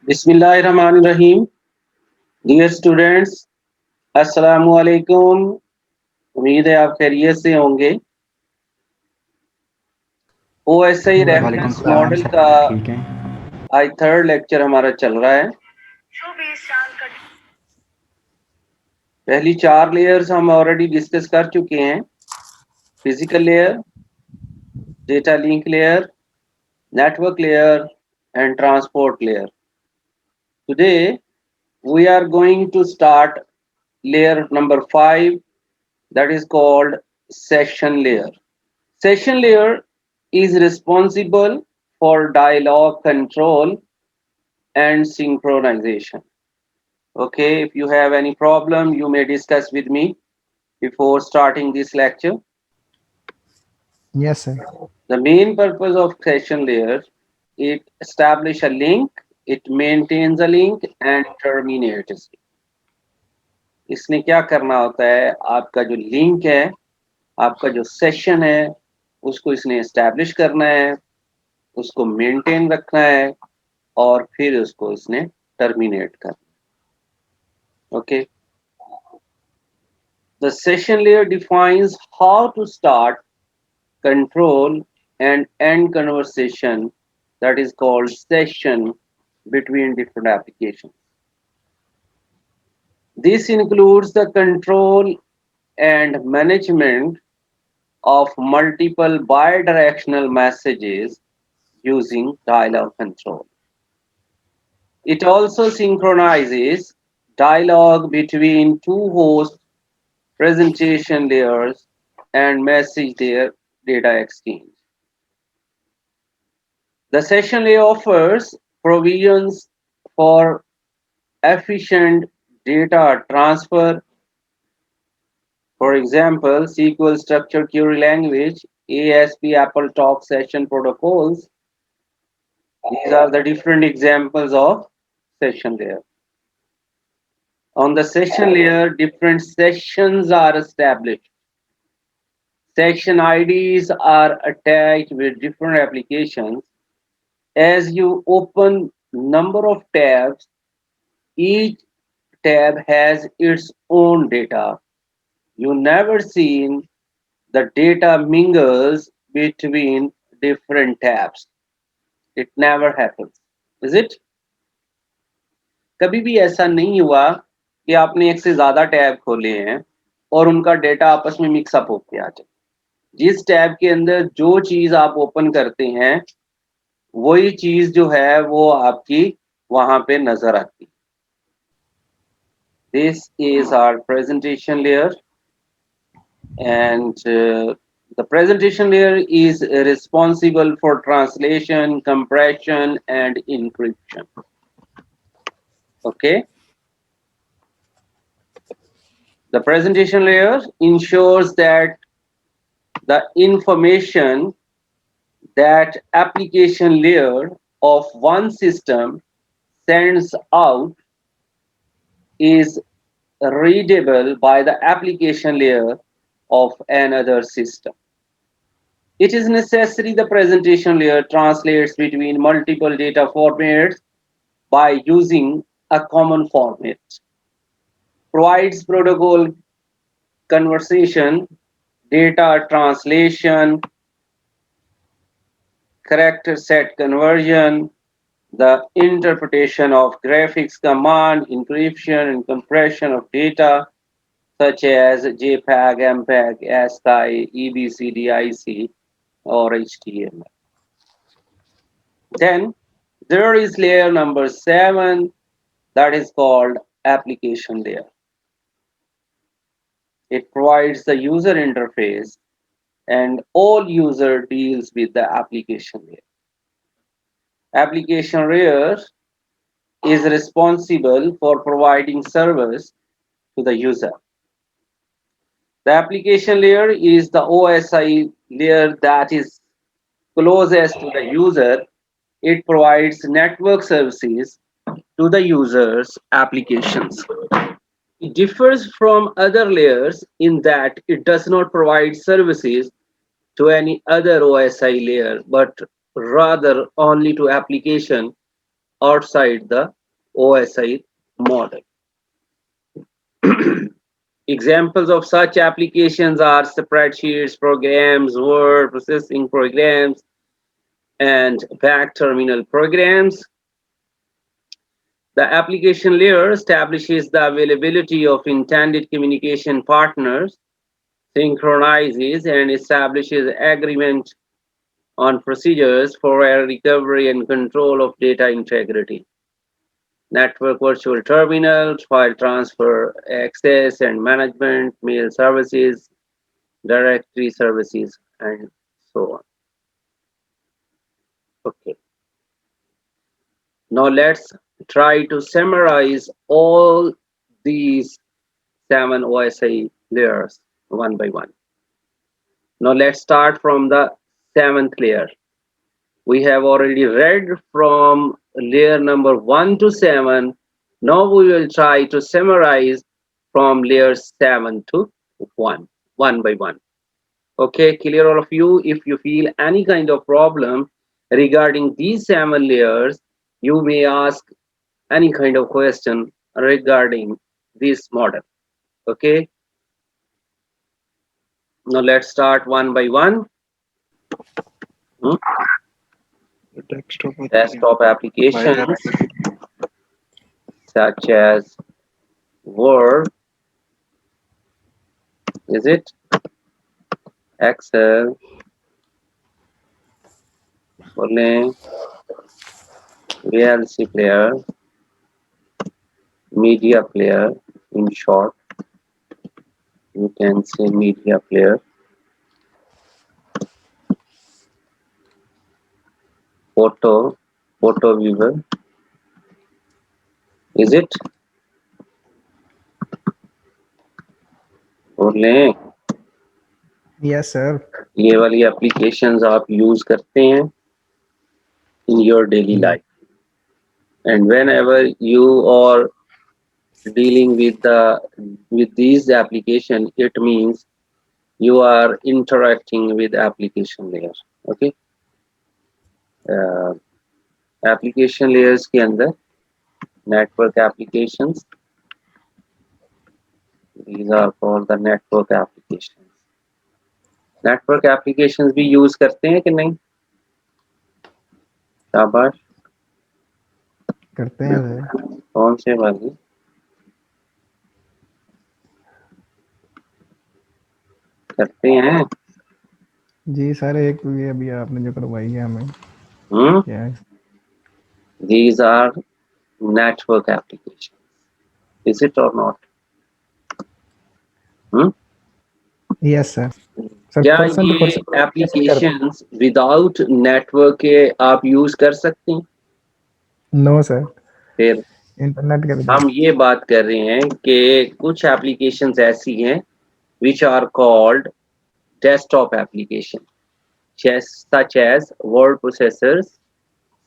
Bismillahirrahmanirrahim. Dear students, अस्सलामु अलैकुम. उम्मीद है आप खैरियत से होंगे. OSI वालेकुम रेफरेंस सलाम मॉडल सर, का ठीक हैं। आज थर्ड लेक्चर हमारा चल रहा है. पहली 4 लेयर्स हम ऑलरेडी डिस्कस कर चुके हैं. Physical layer, data link layer, network layer, and transport layer. Today we are going to start layer number 5, that is called session layer. Session layer is responsible for dialogue control and synchronization. Okay, if you have any problem, you may discuss with me before starting this lecture. Yes sir. The main purpose of session layer, it establish a link, it maintains a link and terminates it. इसने क्या करना होता है, आपका जो link है, आपका जो सेशन है, उसको इसने एस्टैब्लिश करना है, उसको मेंटेन रखना है और फिर उसको इसने टर्मिनेट करना. Okay. The session layer defines how to start, control and end conversation, that is called session, between different applications. This includes the control and management of multiple bidirectional messages using dialogue control. It also synchronizes dialogue between two host presentation layers and message layer data exchange. The session layer offers provisions for efficient data transfer. For example, SQL Structured Query Language, ASP Apple Talk Session Protocols. These are the different examples of session layer. On the session layer, different sessions are established. Section IDs are attached with different applications. As you open number of tabs, each tab has its own data. You never seen the data mingles between different tabs. It never happens. Is it? कभी भी ऐसा नहीं हुआ कि आपने एक से ज्यादा टैब खोले हैं और उनका डेटा आपस में मिक्सअप होके आ जाए. जिस टैब के अंदर जो चीज आप ओपन करते हैं वही चीज जो है वो आपकी वहां पे नजर आती है. This is our presentation layer, and the presentation layer is responsible for translation, compression, and encryption. Okay. The presentation layer ensures that the information that application layer of one system sends out is readable by the application layer of another system. It is necessary the presentation layer translates between multiple data formats by using a common format, provides protocol conversation, data translation, character set conversion, the interpretation of graphics command, encryption and compression of data such as JPEG, MPEG, ASCII, EBCDIC, or HTML. Then there is layer number 7, that is called application layer. It provides the user interface and all user deals with the application layer. Application layer is responsible for providing service to the user. The application layer is the OSI layer that is closest to the user. It provides network services to the user's applications. It differs from other layers in that it does not provide services to any other OSI layer, but rather only to application outside the OSI model. Examples of such applications are spreadsheets, programs, word processing programs, and back terminal programs. The application layer establishes the availability of intended communication partners, synchronizes and establishes agreement on procedures for recovery and control of data integrity. Network virtual terminals, file transfer, access and management, mail services, directory services, and so on. Okay. Now let's try to summarize all these 7 OSI layers one by one. Now let's start from the 7th layer. We have already read from layer number 1 to 7. Now we will try to summarize from layer 7 to 1, one by one. Okay, clear all of you? If you feel any kind of problem regarding these 7 layers, you may ask any kind of question regarding this model. Okay, now let's start one by one. Desktop applications such as Word, is it? Excel, VLC player, media player, in short, you can say media player, photo viewer, is it? बोलें Yes, sir. ये वाली applications आप use करते हैं in your daily life, and whenever you are dealing with these application, it means you are interacting with application layer. Okay, application layers के अंदर network applications, these are called the network applications. network applications भी use करते हैं कि नहीं? शाबाश, करते हैं सर। कौन से वाली? करते हैं जी सर, एक ये अभी आपने जो करवाई है हमें, क्या है? These are network applications. Is it or not? Yes, sir. Sir क्या पर्सन टू ये पर्सन applications without network के आप use कर सकते हैं? नो सर, फिर इंटरनेट के बिना। हम ये बात कर रहे हैं कि कुछ applications ऐसी हैं which are called desktop application, such as word processors,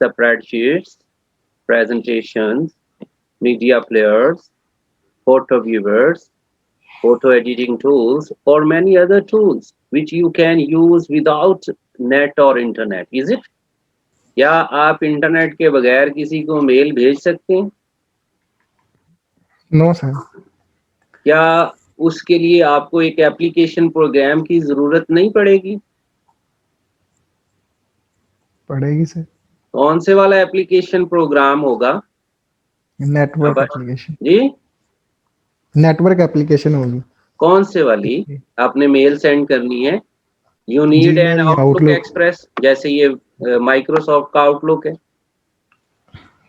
spreadsheets, presentations, media players, photo viewers, photo editing tools, or many other tools which you can use without net or internet. Is it? क्या आप internet के बगैर किसी को mail भेज सकते हैं? No sir. क्या उसके लिए आपको एक एप्लीकेशन प्रोग्राम की जरूरत नहीं पड़ेगी? पड़ेगी सर। कौन से वाला एप्लीकेशन प्रोग्राम होगा? Network application. जी, नेटवर्क एप्लीकेशन होगी। कौन से वाली? आपने मेल सेंड करनी है, you need an Outlook Express, जैसे ये माइक्रोसॉफ्ट का आउटलुक है।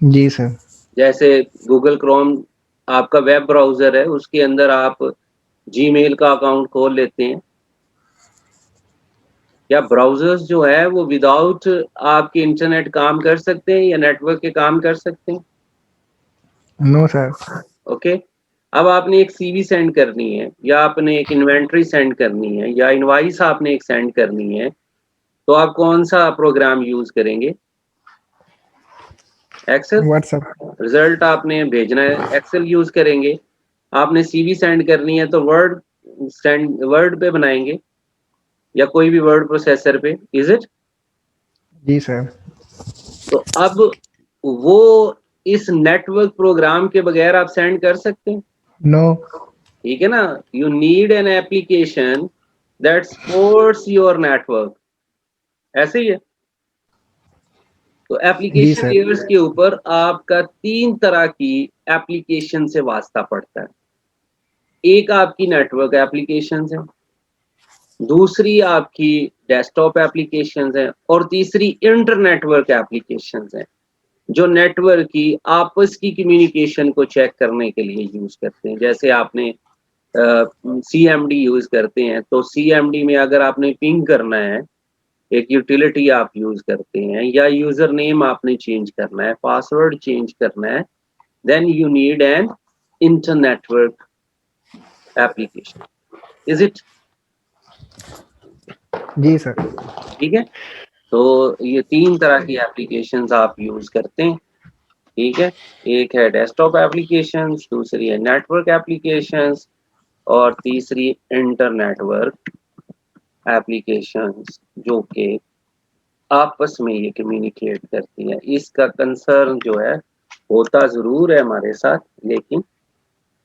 जी सर। जैसे गूगल क्रोम आपका वेब ब्राउजर है, उसके अंदर आप जीमेल का अकाउंट खोल लेते हैं। या ब्राउजर्स जो है वो विदाउट आपके इंटरनेट काम कर सकते हैं या नेटवर्क के काम कर सकते हैं? No sir. ओके, अब आपने एक सीवी सेंड करनी है, या आपने एक इन्वेंट्री सेंड करनी है, या इनवाइस आपने एक सेंड करनी है, तो आप कौन सा प्रोग्राम यूज करेंगे? एक्सेल। व्हाट्सएप। रिजल्ट आपने भेजना है, एक्सेल यूज करेंगे। आपने सीवी सेंड करनी है तो वर्ड पे बनाएंगे या कोई भी वर्ड प्रोसेसर पे। Is it? जी सर। तो अब वो इस नेटवर्क प्रोग्राम के बगैर आप सेंड कर सकते हैं? नो। ठीक है ना, you need an application that supports your network, ऐसे ही है। तो जी एप्लीकेशन सर। लेयर्स के ऊपर आपका 3 तरह की एप्लीकेशन से वास्ता पड़ता है। एक आपकी नेटवर्क एप्लीकेशंस है, दूसरी आपकी डेस्कटॉप एप्लीकेशंस है, और तीसरी इंटरनेटवर्क एप्लीकेशंस हैं, जो नेटवर्क की आपस की कम्युनिकेशन को चेक करने के लिए यूज करते हैं। जैसे आपने CMD यूज करते हैं, तो CMD में अगर आपने पिंग करना है, एक यूटिलिटी आप यूज करते हैं, या यूजर नेम आपने चेंज करना है, पासवर्ड चेंज करना है, then you need an internetwork application, is it? जी सर। ठीक है, तो ये 3 तरह की एप्लीकेशंस आप यूज करते हैं। ठीक है, एक है डेस्कटॉप एप्लीकेशंस, दूसरी है नेटवर्क एप्लीकेशंस, और तीसरी इंटरनेटवर्क एप्लीकेशंस, जो कि आपस में ये कम्युनिकेट करती हैं। इसका कंसर्न जो है होता ज़रूर है हमारे साथ, लेकिन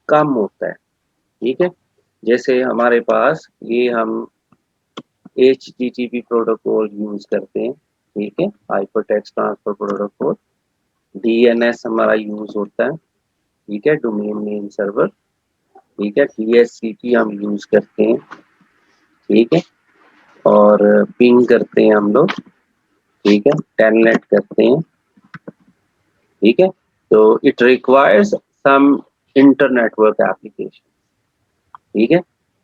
कम होता है। ठीक है, जैसे हमारे पास ये हम HTTP प्रोटोकॉल यूज करते हैं, ठीक है, हाइपरटेक्स्ट ट्रांसफर प्रोटोकॉल। DNS हमारा यूज होता है, ठीक है, डोमेन नेम सर्वर। ठीक है, DHCP हम यूज करते हैं, ठीक है, और पिंग करते हैं हम लोग, ठीक है, टेलनेट करते हैं। ठीक है, तो it requires some internetwork application. ठीक है,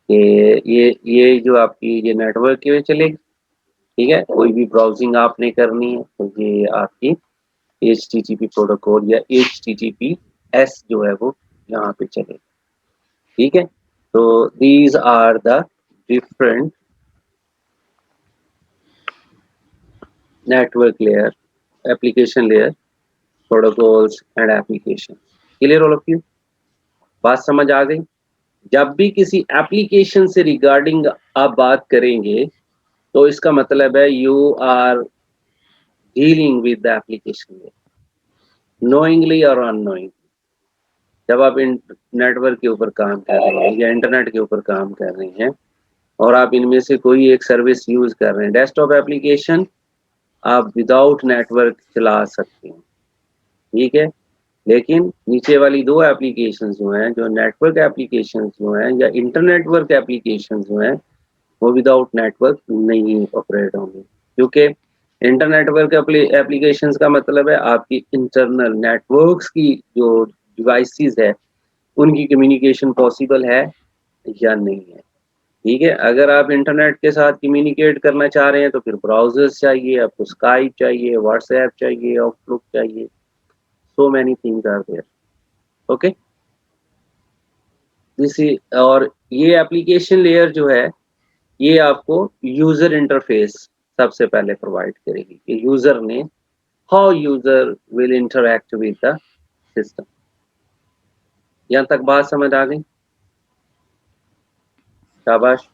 ये जो आपकी ये नेटवर्क के लिए चलेगी। ठीक है, कोई भी ब्राउजिंग आपने करनी है तो ये आपकी HTTP प्रोटोकॉल या HTTPS जो है वो यहाँ पे चलेगा। ठीक है, तो these are the different network layer, application layer, protocols and application. Clear all of you? बात समझ आ गई? जब भी किसी एप्लीकेशन से रिगार्डिंग आप बात करेंगे, तो इसका मतलब है you are dealing with the application layer, knowingly और अननोइंगली। जब आप नेटवर्क के ऊपर काम कर रहे हैं या इंटरनेट के ऊपर काम कर रहे हैं, और आप इनमें से कोई एक सर्विस यूज कर रहे हैं, डेस्कटॉप एप्लीकेशन आप विदाउट नेटवर्क चला सकते हैं। ठीक है, लेकिन नीचे वाली 2 एप्लीकेशन जो हैं, जो नेटवर्क एप्लीकेशन जो हैं या इंटरनेटवर्क एप्लीकेशन जो हैं, वो विदाउट नेटवर्क नहीं ऑपरेट होंगे, क्योंकि इंटरनेटवर्क एप्लीकेशंस का मतलब है आपकी इंटरनल नेटवर्क्स की जो डिवाइसेस है, उनकी कम्युनिकेशन पॉसिबल है या नहीं है। ठीक है, अगर आप इंटरनेट के साथ कम्युनिकेट करना चाह रहे हैं तो फिर ब्राउजर्स चाहिए, आपको स्काइप चाहिए, व्हाट्सएप चाहिए, आउटलुक चाहिए, so many things are there. Okay, और ये एप्लीकेशन लेयर जो है, ये आपको यूजर इंटरफेस सबसे पहले प्रोवाइड करेगी कि यूजर ने how user will interact with the system. यहाँ तक बात समझ आ गई? शाबाश।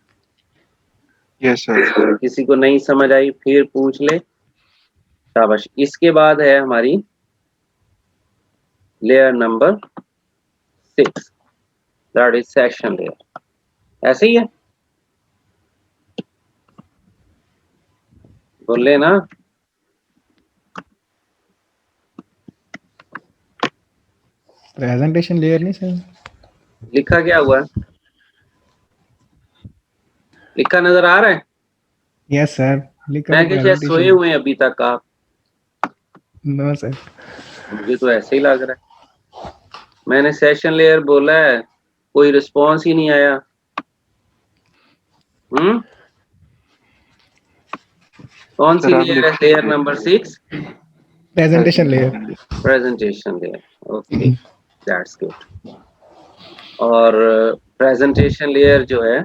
Yes sir. किसी को नहीं समझ आई फिर पूछ ले, शाबाश। इसके बाद है हमारी layer number 6, that is session layer. ऐसे ही है, बोले ना? प्रेजेंटेशन लेयर नहीं सर? लिखा क्या हुआ है? लिखा नजर आ रहा है? यस सर, लिखा मैं तो क्या शायद सोए प्रेजेंटेशन। हुए हैं अभी तक आप? No sir. मुझे तो ऐसे ही लग रहा है। मैंने सेशन लेयर बोला है, कोई रिस्पॉन्स ही नहीं आया। कौन सी सर आप लेयर है? लिख layer number 6, presentation layer. Presentation layer. Okay, that's good. और प्रेजेंटेशन लेयर जो है,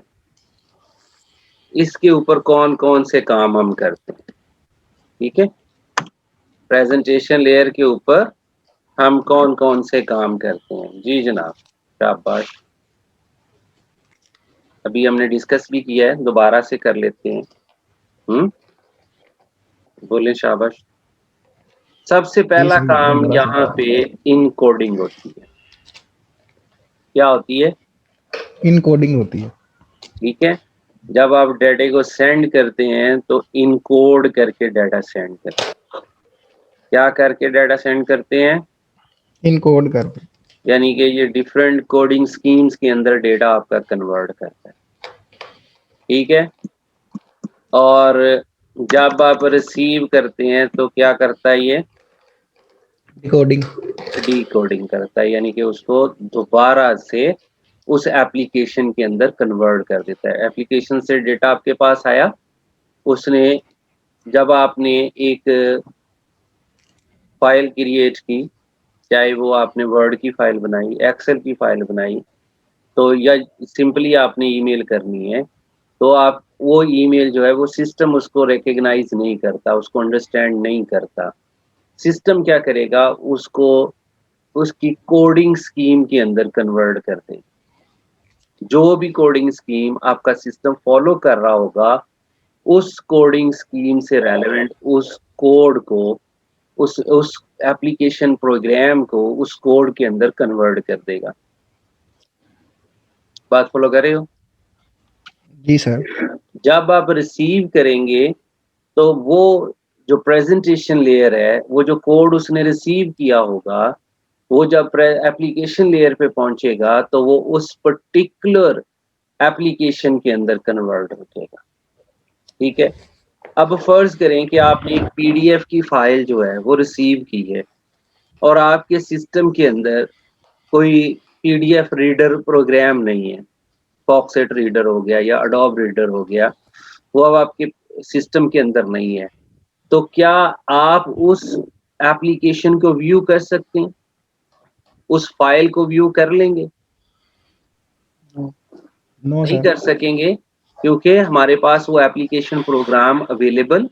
इसके ऊपर कौन कौन से काम हम करते हैं? ठीक है, प्रेजेंटेशन लेयर के ऊपर हम कौन कौन से काम करते हैं? जी जनाब, शाबाश। अभी हमने डिस्कस भी किया है, दोबारा से कर लेते हैं। बोले शाबाश। सबसे पहला सर, काम बड़ा यहाँ पे इनकोडिंग होती है। क्या होती है? इनकोडिंग होती है। ठीक है, जब आप डाटा को सेंड करते हैं तो इनकोड करके डाटा सेंड करते हैं। क्या करके डाटा सेंड करते हैं? इनकोड करके। यानी कि ये डिफरेंट कोडिंग स्कीम्स के अंदर डेटा आपका कन्वर्ट करता है। ठीक है, और जब आप रिसीव करते हैं तो क्या करता है? ये डिकोडिंग। डिकोडिंग करता है, यानी कि उसको दोबारा से उस एप्लीकेशन के अंदर कन्वर्ट कर देता है। एप्लीकेशन से डेटा आपके पास आया, उसने जब आपने एक फाइल क्रिएट की, चाहे वो आपने वर्ड की फाइल बनाई, एक्सेल की फाइल बनाई, तो या सिंपली आपने ईमेल करनी है, तो आप वो ईमेल जो है वो सिस्टम उसको रिकॉग्नाइज नहीं करता, उसको अंडरस्टैंड नहीं करता। सिस्टम क्या करेगा? उसको उसकी कोडिंग स्कीम के अंदर कन्वर्ट कर दे। जो भी कोडिंग स्कीम आपका सिस्टम फॉलो कर रहा होगा, उस कोडिंग स्कीम से रेलेवेंट उस कोड को, उस एप्लीकेशन प्रोग्राम को उस कोड के अंदर कन्वर्ट कर देगा। बात फॉलो कर रहे हो? जी सर। जब आप रिसीव करेंगे तो वो जो प्रेजेंटेशन लेयर है, वो जो कोड उसने रिसीव किया होगा, वो जब एप्लीकेशन लेयर पे पहुंचेगा तो वो उस पर्टिकुलर एप्लीकेशन के अंदर कन्वर्ट हो जाएगा। ठीक है, अब फर्ज करें कि आपने एक पीडीएफ की फाइल जो है वो रिसीव की है और आपके सिस्टम के अंदर कोई पीडीएफ रीडर प्रोग्राम नहीं है, फॉक्सेट रीडर हो गया या अडोब रीडर हो गया, वो अब आपके सिस्टम के अंदर नहीं है, तो क्या आप उस एप्लीकेशन को व्यू कर सकते हैं? उस फाइल को व्यू कर लेंगे? नो नहीं सर। कर सकेंगे, क्योंकि हमारे पास वो एप्लीकेशन प्रोग्राम अवेलेबल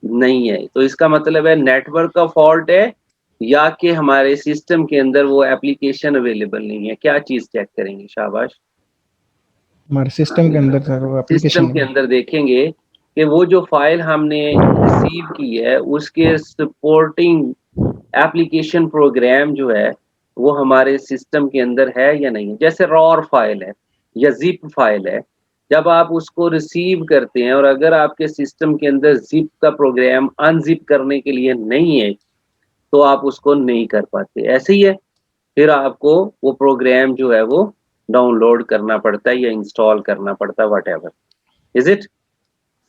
नहीं है। तो इसका मतलब है नेटवर्क का फॉल्ट है या कि हमारे सिस्टम के अंदर वो एप्लीकेशन अवेलेबल नहीं है। क्या चीज चेक करेंगे? शाबाश। हमारे सिस्टम के अंदर सर वो एप्लीकेशन सिस्टम के नहीं है। अंदर देखेंगे कि वो जो फाइल हमने रिसीव की है उसके सपोर्टिंग एप्लीकेशन प्रोग्राम जो है वो हमारे सिस्टम के अंदर है या नहीं। जैसे रॉर फाइल है या जिप फाइल है, जब आप उसको रिसीव करते हैं और अगर आपके सिस्टम के अंदर जिप का प्रोग्राम अनजिप करने के लिए नहीं है तो आप उसको नहीं कर पाते। ऐसे ही है, फिर आपको वो प्रोग्राम जो है वो डाउनलोड करना पड़ता है या इंस्टॉल करना पड़ता है, व्हाटएवर इज इट।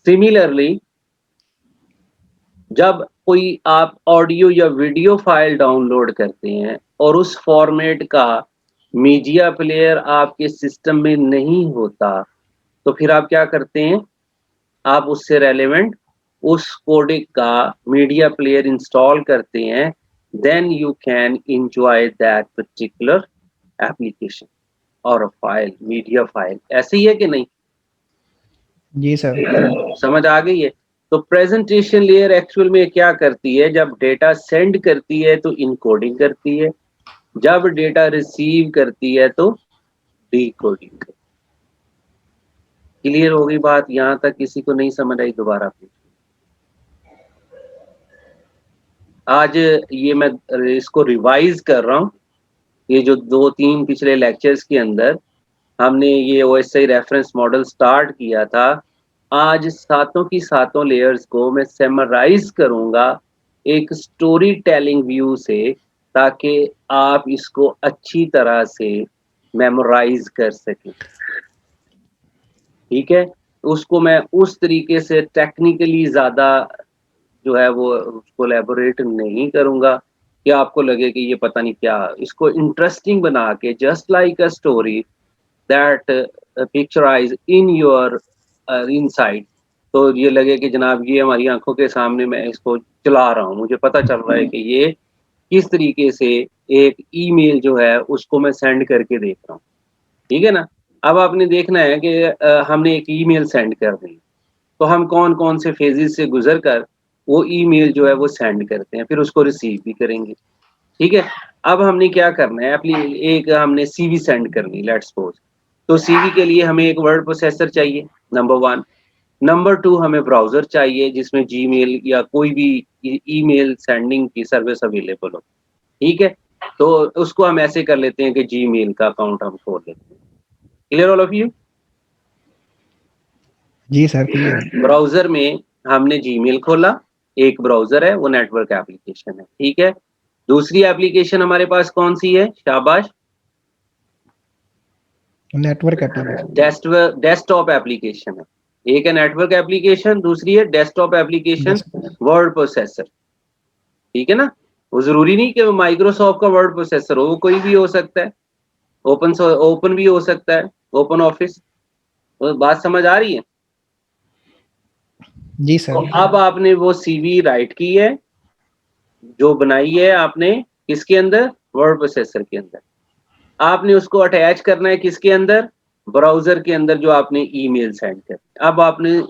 सिमिलरली, जब कोई आप ऑडियो या वीडियो फाइल डाउनलोड करते हैं और उस फॉर्मेट का मीडिया प्लेयर आपके सिस्टम में नहीं होता, तो फिर आप क्या करते हैं? आप उससे रेलेवेंट उस कोडेक का मीडिया प्लेयर इंस्टॉल करते हैं, then you can enjoy that particular application और फाइल, मीडिया फाइल। ऐसे ही है कि नहीं? जी सर। समझ आ गई है? तो प्रेजेंटेशन लेयर एक्चुअल में क्या करती है? जब डेटा सेंड करती है तो इनकोडिंग करती है, जब डेटा रिसीव करती है तो डिकोडिंग करती है। क्लियर हो गई बात? यहां तक किसी को नहीं समझ आई? दोबारा पूछ। आज ये मैं इसको रिवाइज कर रहा हूँ। ये जो 2-3 पिछले लेक्चर्स के अंदर हमने ये ओएसआई रेफरेंस मॉडल स्टार्ट किया था, आज सातों की सातों लेयर्स को मैं समराइज करूंगा एक स्टोरी टेलिंग व्यू से, ताकि आप इसको अच्छी तरह से मेमोराइज कर सकें। ठीक है, उसको मैं उस तरीके से टेक्निकली ज्यादा जो है वो उसको एलेबोरेट नहीं करूंगा कि आपको लगे कि ये पता नहीं क्या। इसको इंटरेस्टिंग बना के just like a story that picturise in your inside, तो ये लगे कि जनाब ये हमारी आंखों के सामने मैं इसको चला रहा हूँ, मुझे पता चल रहा है कि ये किस तरीके से एक ईमेल जो है उसको मैं सेंड करके देख रहा हूँ। ठीक है ना? अब आपने देखना है कि हमने एक ईमेल सेंड कर दी, तो हम कौन कौन से फेजेस से गुजर कर वो ईमेल जो है वो सेंड करते हैं, फिर उसको रिसीव भी करेंगे। ठीक है, अब हमने क्या करना है? एक हमने सीवी सेंड करनी, लेट्स सपोज। तो सीवी के लिए हमें एक वर्ड प्रोसेसर चाहिए, नंबर 1। नंबर 2 हमें ब्राउजर चाहिए जिसमें जीमेल या कोई भी ईमेल सेंडिंग की सर्विस अवेलेबल हो, ठीक है। तो उसको हम ऐसे कर लेते हैं कि जीमेल का अकाउंट हम खोल लेते हैं। Clear all of you? जी सर क्लियर। ब्राउजर में हमने जीमेल खोला, एक ब्राउजर है वो नेटवर्क एप्लीकेशन है, ठीक है। दूसरी एप्लीकेशन हमारे पास कौन सी है? शाबाश, नेटवर्क एप्लीकेशन। डेस्कटॉप एप्लीकेशन है। एक है नेटवर्क एप्लीकेशन, दूसरी है डेस्कटॉप एप्लीकेशन वर्ड प्रोसेसर, ठीक है ना। वो जरूरी नहीं कि माइक्रोसॉफ्ट का वर्ड प्रोसेसर हो, वो कोई भी हो सकता है, ओपन भी हो सकता है, ओपन ऑफिस। तो बात समझ आ रही है? जी तो सर। अब आपने वो सीवी राइट की है जो बनाई है आपने, किसके अंदर? वर्ड प्रोसेसर के अंदर। आपने उसको अटैच करना है किसके अंदर? ब्राउजर के अंदर, जो आपने ईमेल सेंड कर। अब आपने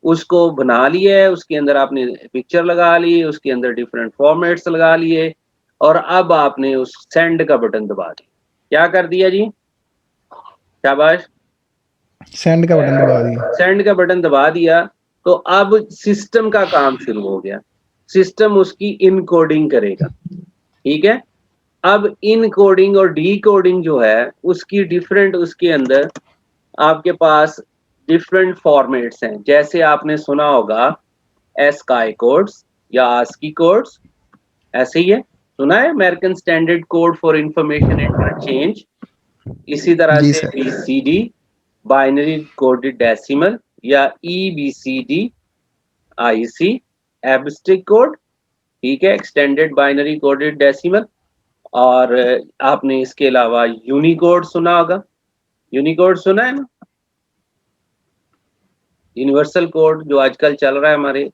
उसको बना लिया है, उसके अंदर आपने पिक्चर लगा ली, उसके अंदर डिफरेंट फॉर्मेट्स लगा लिए, और अब आपने उस सेंड का बटन दबा दिया। क्या कर दिया जी? शाबाश, सेंड का बटन दबा दिया। सेंड का बटन दबा दिया। तो अब सिस्टम का काम शुरू हो गया, सिस्टम उसकी इनकोडिंग करेगा, ठीक है। अब इनकोडिंग और डीकोडिंग जो है उसकी डिफरेंट, उसके अंदर आपके पास डिफरेंट फॉर्मेट्स हैं। जैसे आपने सुना होगा एस्काई कोड्स या आस्की कोड्स, ऐसे ही है, सुना है American standard code for information interchange. इसी तरह जी से sir. BCD, binary coded decimal, या ईबीसीडी, आईसी, एब्स्ट्रिक कोड, ठीक है, एक्सटेंडेड बाइनरी कोडेड डेसिमल। और आपने इसके अलावा यूनिकोड सुना होगा, यूनिकोड सुना है ना, यूनिवर्सल कोड जो आजकल चल रहा है हमारे।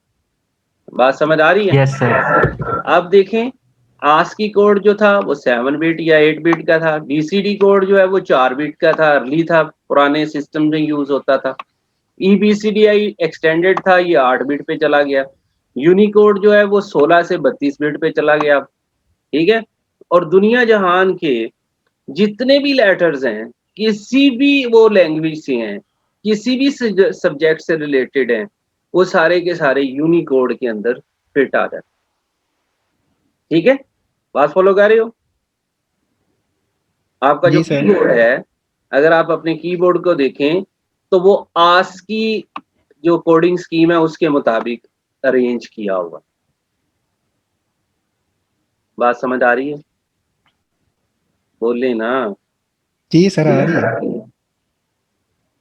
बात समझ आ रही है? Yes sir. अब देखें, आस्की कोड जो था वो 7 बिट या 8 बिट का था। बीसीडी कोड जो है वो 4 बिट का था, अर्ली था, पुराने सिस्टम में यूज होता था। ईबीसीडीआई एक्सटेंडेड था, ये 8 बिट पे चला गया। यूनिकोड जो है वो 16 से 32 बिट पे चला गया, ठीक है। और दुनिया जहान के जितने भी लेटर्स हैं, किसी भी वो लैंग्वेज से हैं, किसी भी सब्जेक्ट से रिलेटेड हैं, वो सारे के सारे यूनिकोड के अंदर फिट आ जाते, ठीक है। बात फॉलो कर रहे हो? आपका जो जी सर। कीबोर्ड है, अगर आप अपने कीबोर्ड को देखें तो वो आस्की जो कोडिंग स्कीम है उसके मुताबिक अरेंज किया हुआ। बात समझ आ रही है? बोले ना। जी सर आ रही है।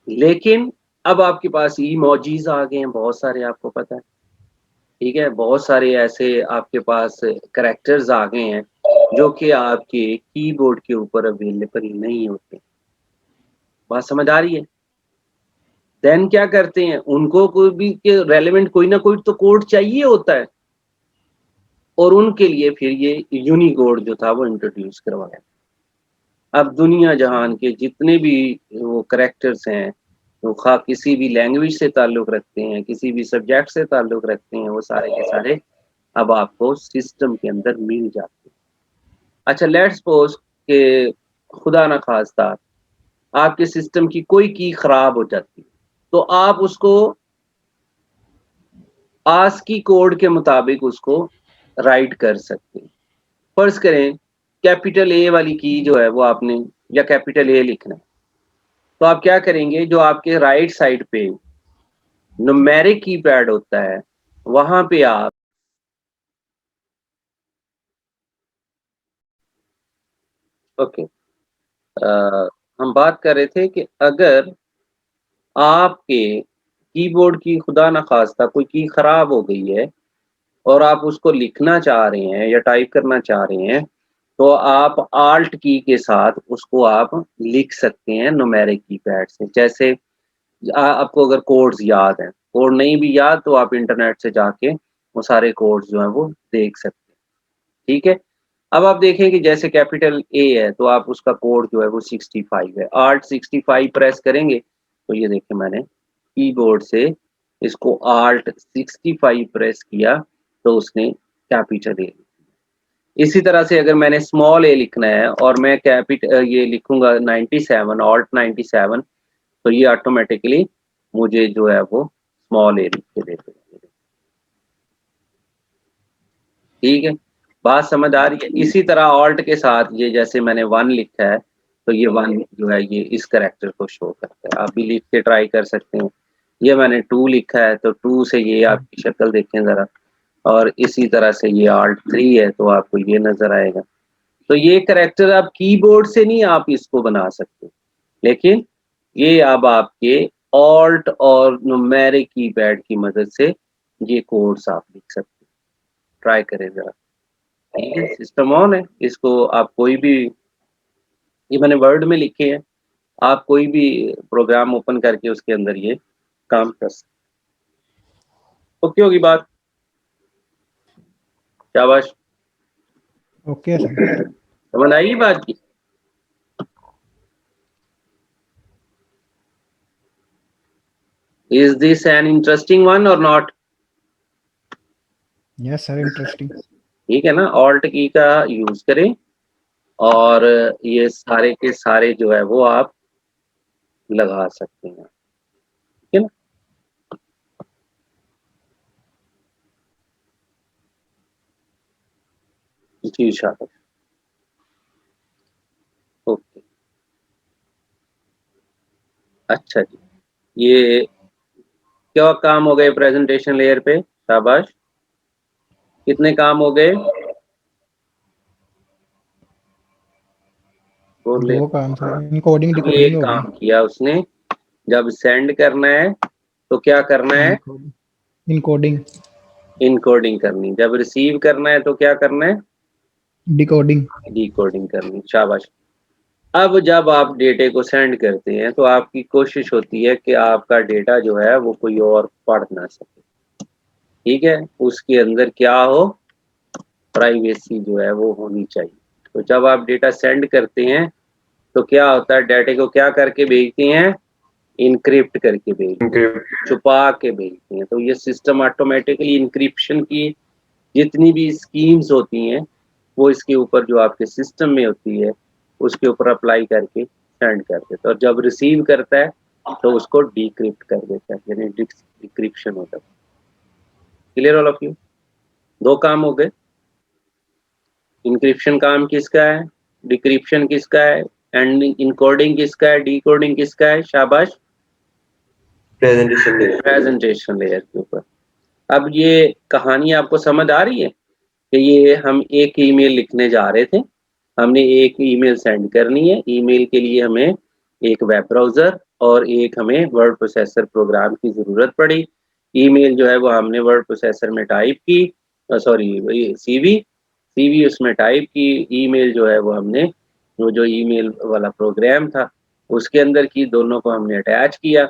लेकिन अब आपके पास इमोजीज आ गए हैं बहुत सारे, आपको पता है, ठीक है। बहुत सारे ऐसे आपके पास करेक्टर्स आ गए हैं जो कि आपके कीबोर्ड के ऊपर अवेलेबल नहीं होते। बात समझ आ रही है? देन क्या करते हैं, उनको कोई भी के रेलेवेंट कोई ना कोई तो कोड चाहिए होता है, और उनके लिए फिर ये यूनिकोड जो था वो इंट्रोड्यूस करवाया। अब दुनिया जहान के जितने भी वो करेक्टर्स हैं, वो खा किसी भी लैंग्वेज से ताल्लुक रखते हैं, किसी भी सब्जेक्ट से ताल्लुक रखते हैं, वो सारे के सारे अब आपको सिस्टम के अंदर मिल जाते हैं। अच्छा, लेट्स सपोज के खुदा ना खास्ता आपके सिस्टम की कोई की खराब हो जाती है, तो आप उसको आस्की कोड के मुताबिक उसको राइट कर सकते हैं। फर्ज करें कैपिटल ए वाली की जो है वो आपने, या कैपिटल ए लिखना है, तो आप क्या करेंगे, जो आपके राइट साइड पे न्यूमेरिक कीपैड होता है वहां पे आप ओके, हम बात कर रहे थे कि अगर आपके कीबोर्ड की खुदा न खास्ता कोई की खराब हो गई है और आप उसको लिखना चाह रहे हैं या टाइप करना चाह रहे हैं, तो आप आल्ट की के साथ उसको आप लिख सकते हैं न्यूमेरिक कीपैड से। जैसे आपको अगर कोड्स याद हैं, कोड नहीं भी याद तो आप इंटरनेट से जाके वो सारे कोड्स जो हैं वो देख सकते हैं, ठीक है। अब आप देखें कि जैसे कैपिटल ए है तो आप उसका कोड जो है वो 65 है, आल्ट 65 प्रेस करेंगे तो ये देखिए मैंने कीबोर्ड से इसको आल्ट 65 प्रेस किया तो उसने कैपिटल ए। इसी तरह से अगर मैंने स्मॉल ए लिखना है और मैं ये लिखूंगा 97, ऑल्ट 97, तो ये ऑटोमेटिकली मुझे जो है वो स्मॉल ए लिख के देते हैं। ठीक है, बात समझ आ रही है। इसी तरह ऑल्ट के साथ ये जैसे मैंने 1 लिखा है तो ये 1 जो है ये इस कैरेक्टर को शो करता है। आप भी लिख के ट्राई कर सकते हैं। ये मैंने 2 लिखा है तो 2 से ये आपकी शक्ल देखें ज़रा, और इसी तरह से ये ऑल्ट 3 है तो आपको ये नज़र आएगा। तो ये कैरेक्टर आप कीबोर्ड से नहीं आप इसको बना सकते, लेकिन ये अब आपके ऑल्ट और न्यूमेरिक कीपैड की मदद से ये कोड्स आप लिख सकते हैं। ट्राई करें ज़रा। ठीक है, सिस्टम ऑन है। इसको आप कोई भी, ये मैंने वर्ड में लिखे हैं, आप कोई भी प्रोग्राम ओपन करके उसके अंदर ये काम कर सकते। ओके होगी बात? शाबाश, ओके सर। समझ आई बात की? Is this an interesting one or not? Yes sir, interesting. ठीक है ना, ऑल्ट की का यूज करें और ये सारे के सारे जो है वो आप लगा सकते हैं। ठीक है ना, जी शाबाश, ओके। अच्छा जी, ये क्या काम हो गए प्रेजेंटेशन लेयर पे? शाबाश, कितने काम हो गए? बोले, 2 काम सर, इनकोडिंग ये डिकोडिंग हो काम गई। किया उसने। जब सेंड करना है तो क्या करना है? इनकोडिंग। इनकोडिंग करनी। जब रिसीव करना है तो क्या करना है? डिकोडिंग। डिकोडिंग करनी। शाबाश। अब जब आप डेटे को सेंड करते हैं तो आपकी कोशिश होती है कि आपका डेटा जो है वो कोई और पढ़ ना सके। ठीक है, उसके अंदर क्या हो, प्राइवेसी जो है वो होनी चाहिए। तो जब आप डेटा सेंड करते हैं तो क्या होता है, डेटे को क्या करके भेजते हैं? इनक्रिप्ट करके भेजते हैं, छुपा के भेजते हैं। तो ये सिस्टम ऑटोमेटिकली इंक्रिप्शन की जितनी भी स्कीम्स होती हैं वो इसके ऊपर जो आपके सिस्टम में होती है उसके ऊपर अप्लाई करके सेंड कर देता है। और जब रिसीव करता है तो उसको डिक्रिप्ट कर देता है, यानी डिक्रिप्शन होता है। Clear all of you? 2 काम हो गए। इंक्रिप्शन काम किसका है, डिक्रिप्शन किसका है, एंड इनकोडिंग किसका है, डिकोडिंग किसका है? शाबाश, प्रेजेंटेशन लेयर के ऊपर। अब ये कहानी आपको समझ आ रही है कि ये हम एक ईमेल लिखने जा रहे थे, हमने एक ईमेल सेंड करनी है। ईमेल के लिए हमें एक वेब ब्राउज़र और एक हमें वर्ड प्रोसेसर प्रोग्राम की ज़रूरत पड़ी। ईमेल जो है वो हमने वर्ड प्रोसेसर में टाइप की, सॉरी सीवी उसमें टाइप की। ईमेल जो है वो हमने वो जो ईमेल वाला प्रोग्राम था उसके अंदर की, दोनों को हमने अटैच किया।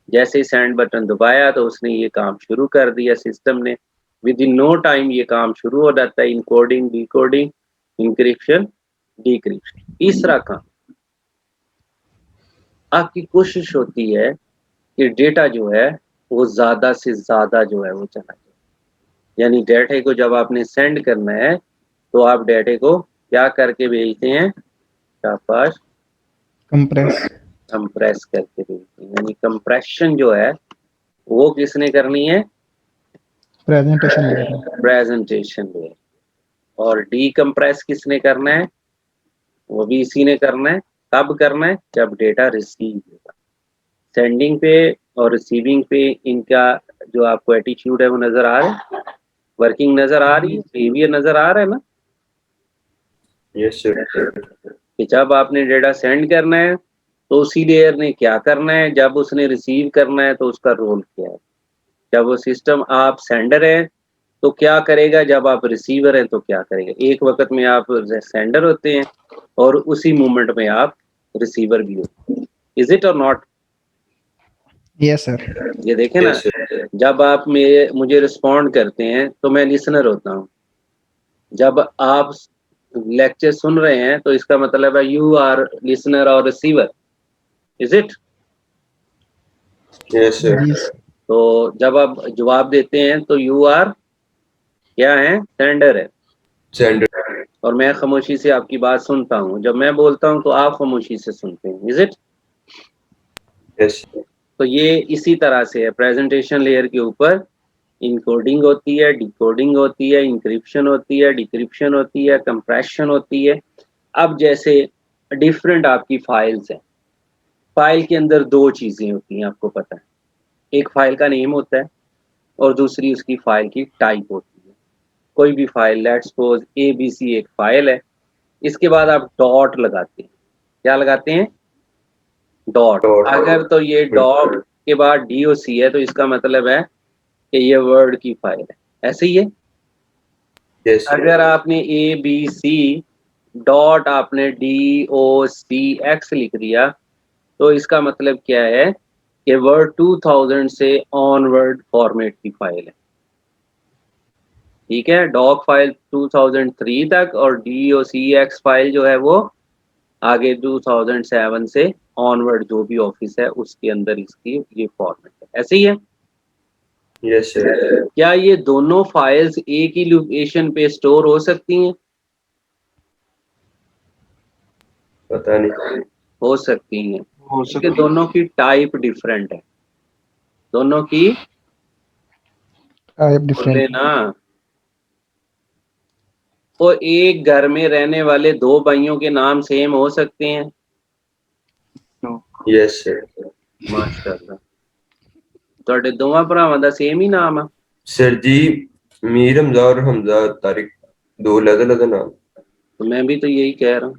जैसे ही सेंड बटन दबाया तो उसने ये काम शुरू कर दिया सिस्टम ने। विद इन नो टाइम ये काम शुरू हो जाता है, इनकोडिंग, डिकोडिंग, इंक्रिप्शन, डिक्रिप्शन। तीसरा काम, आपकी कोशिश होती है कि डेटा जो है वो ज़्यादा से ज़्यादा जो है वो चला जाए। यानी डेटे को जब आपने सेंड करना है तो आप डेटे को क्या करके भेजते हैं? शाबाश, कंप्रेस करके भेजते हैं। यानी कंप्रेशन जो है वो किसने करनी है? प्रेजेंटेशन लेयर में। Presentation layer. और डीकम्प्रेस किसने करना है? वो भी इसी ने करना है। कब करना है? जब डेटा रिसीव होगा। सेंडिंग पे और रिसीविंग पे इनका जो आपको एटीट्यूड है वो नजर आ रहा है, वर्किंग नजर आ रही है, बिहेवियर नजर आ रहा है ना? Yes sir. कि जब आपने डेटा सेंड करना है तो उसी लेयर ने क्या करना है, जब उसने रिसीव करना है तो उसका रोल क्या है। जब वो सिस्टम आप सेंडर है तो क्या करेगा, जब आप रिसीवर हैं तो क्या करेगा। एक वक्त में आप सेंडर होते हैं और उसी मोमेंट में आप रिसीवर भी होते हैं। इज इट और नॉट? Yes sir. ये देखें ना, जब आप मुझे रिस्पॉन्ड करते हैं तो मैं लिसनर होता हूँ। जब आप लेक्चर सुन रहे हैं तो इसका मतलब है यू आर लिसनर और receiver. Is it? Yes sir. तो जब आप जवाब देते हैं तो यू आर क्या है? सेंडर है। सेंडर। और मैं खामोशी से आपकी बात सुनता हूँ। जब मैं बोलता हूँ तो आप खामोशी से सुनते हैं। Is it? यस। तो ये इसी तरह से है, प्रेजेंटेशन लेयर के ऊपर इनकोडिंग होती है, डिकोडिंग होती है, इंक्रिप्शन होती है, डिक्रिप्शन होती है, कंप्रेशन होती है। अब जैसे डिफरेंट आपकी फाइल्स हैं, फाइल के अंदर दो चीजें होती हैं, आपको पता है, एक फाइल का नेम होता है और दूसरी उसकी फाइल की टाइप होती है। कोई भी फाइल, लेट्स सपोज ABC एक फाइल है, इसके बाद आप डॉट लगाते हैं, क्या लगाते हैं? डॉट। अगर तो ये डॉट के बाद DOC है तो इसका मतलब है कि ये वर्ड की फाइल है, ऐसे ही है। Yes, sir. अगर आपने ABC डॉट आपने DOCX लिख दिया तो इसका मतलब क्या है कि वर्ड 2000 से ऑनवर्ड फॉर्मेट की फाइल है, ठीक है। डॉक फाइल 2003 तक और DOCX फाइल जो है वो आगे 2007 से ऑनवर्ड जो भी ऑफिस है उसके अंदर इसकी ये फॉर्मेट है, ऐसे ही है। Yes, sir. क्या ये दोनों फाइल्स एक ही लोकेशन पे स्टोर हो सकती हैं? पता नहीं। हो सकती हैं, हो क्योंकि दोनों की टाइप डिफरेंट है, दोनों की टाइप बोले डिफरेंट। ना। तो एक घर में रहने वाले दो भाइयों के नाम सेम हो सकते हैं? Yes, sir. माशाल्लाह, ਤੁਹਾਡੇ ਦੋਵਾਂ ਭਰਾਵਾਂ ਦਾ सेम ही नाम है? सर जी, मीर हमजा और हमजा तारिक दो अलग-अलग नाम। तो मैं भी तो यही कह रहा हूँ,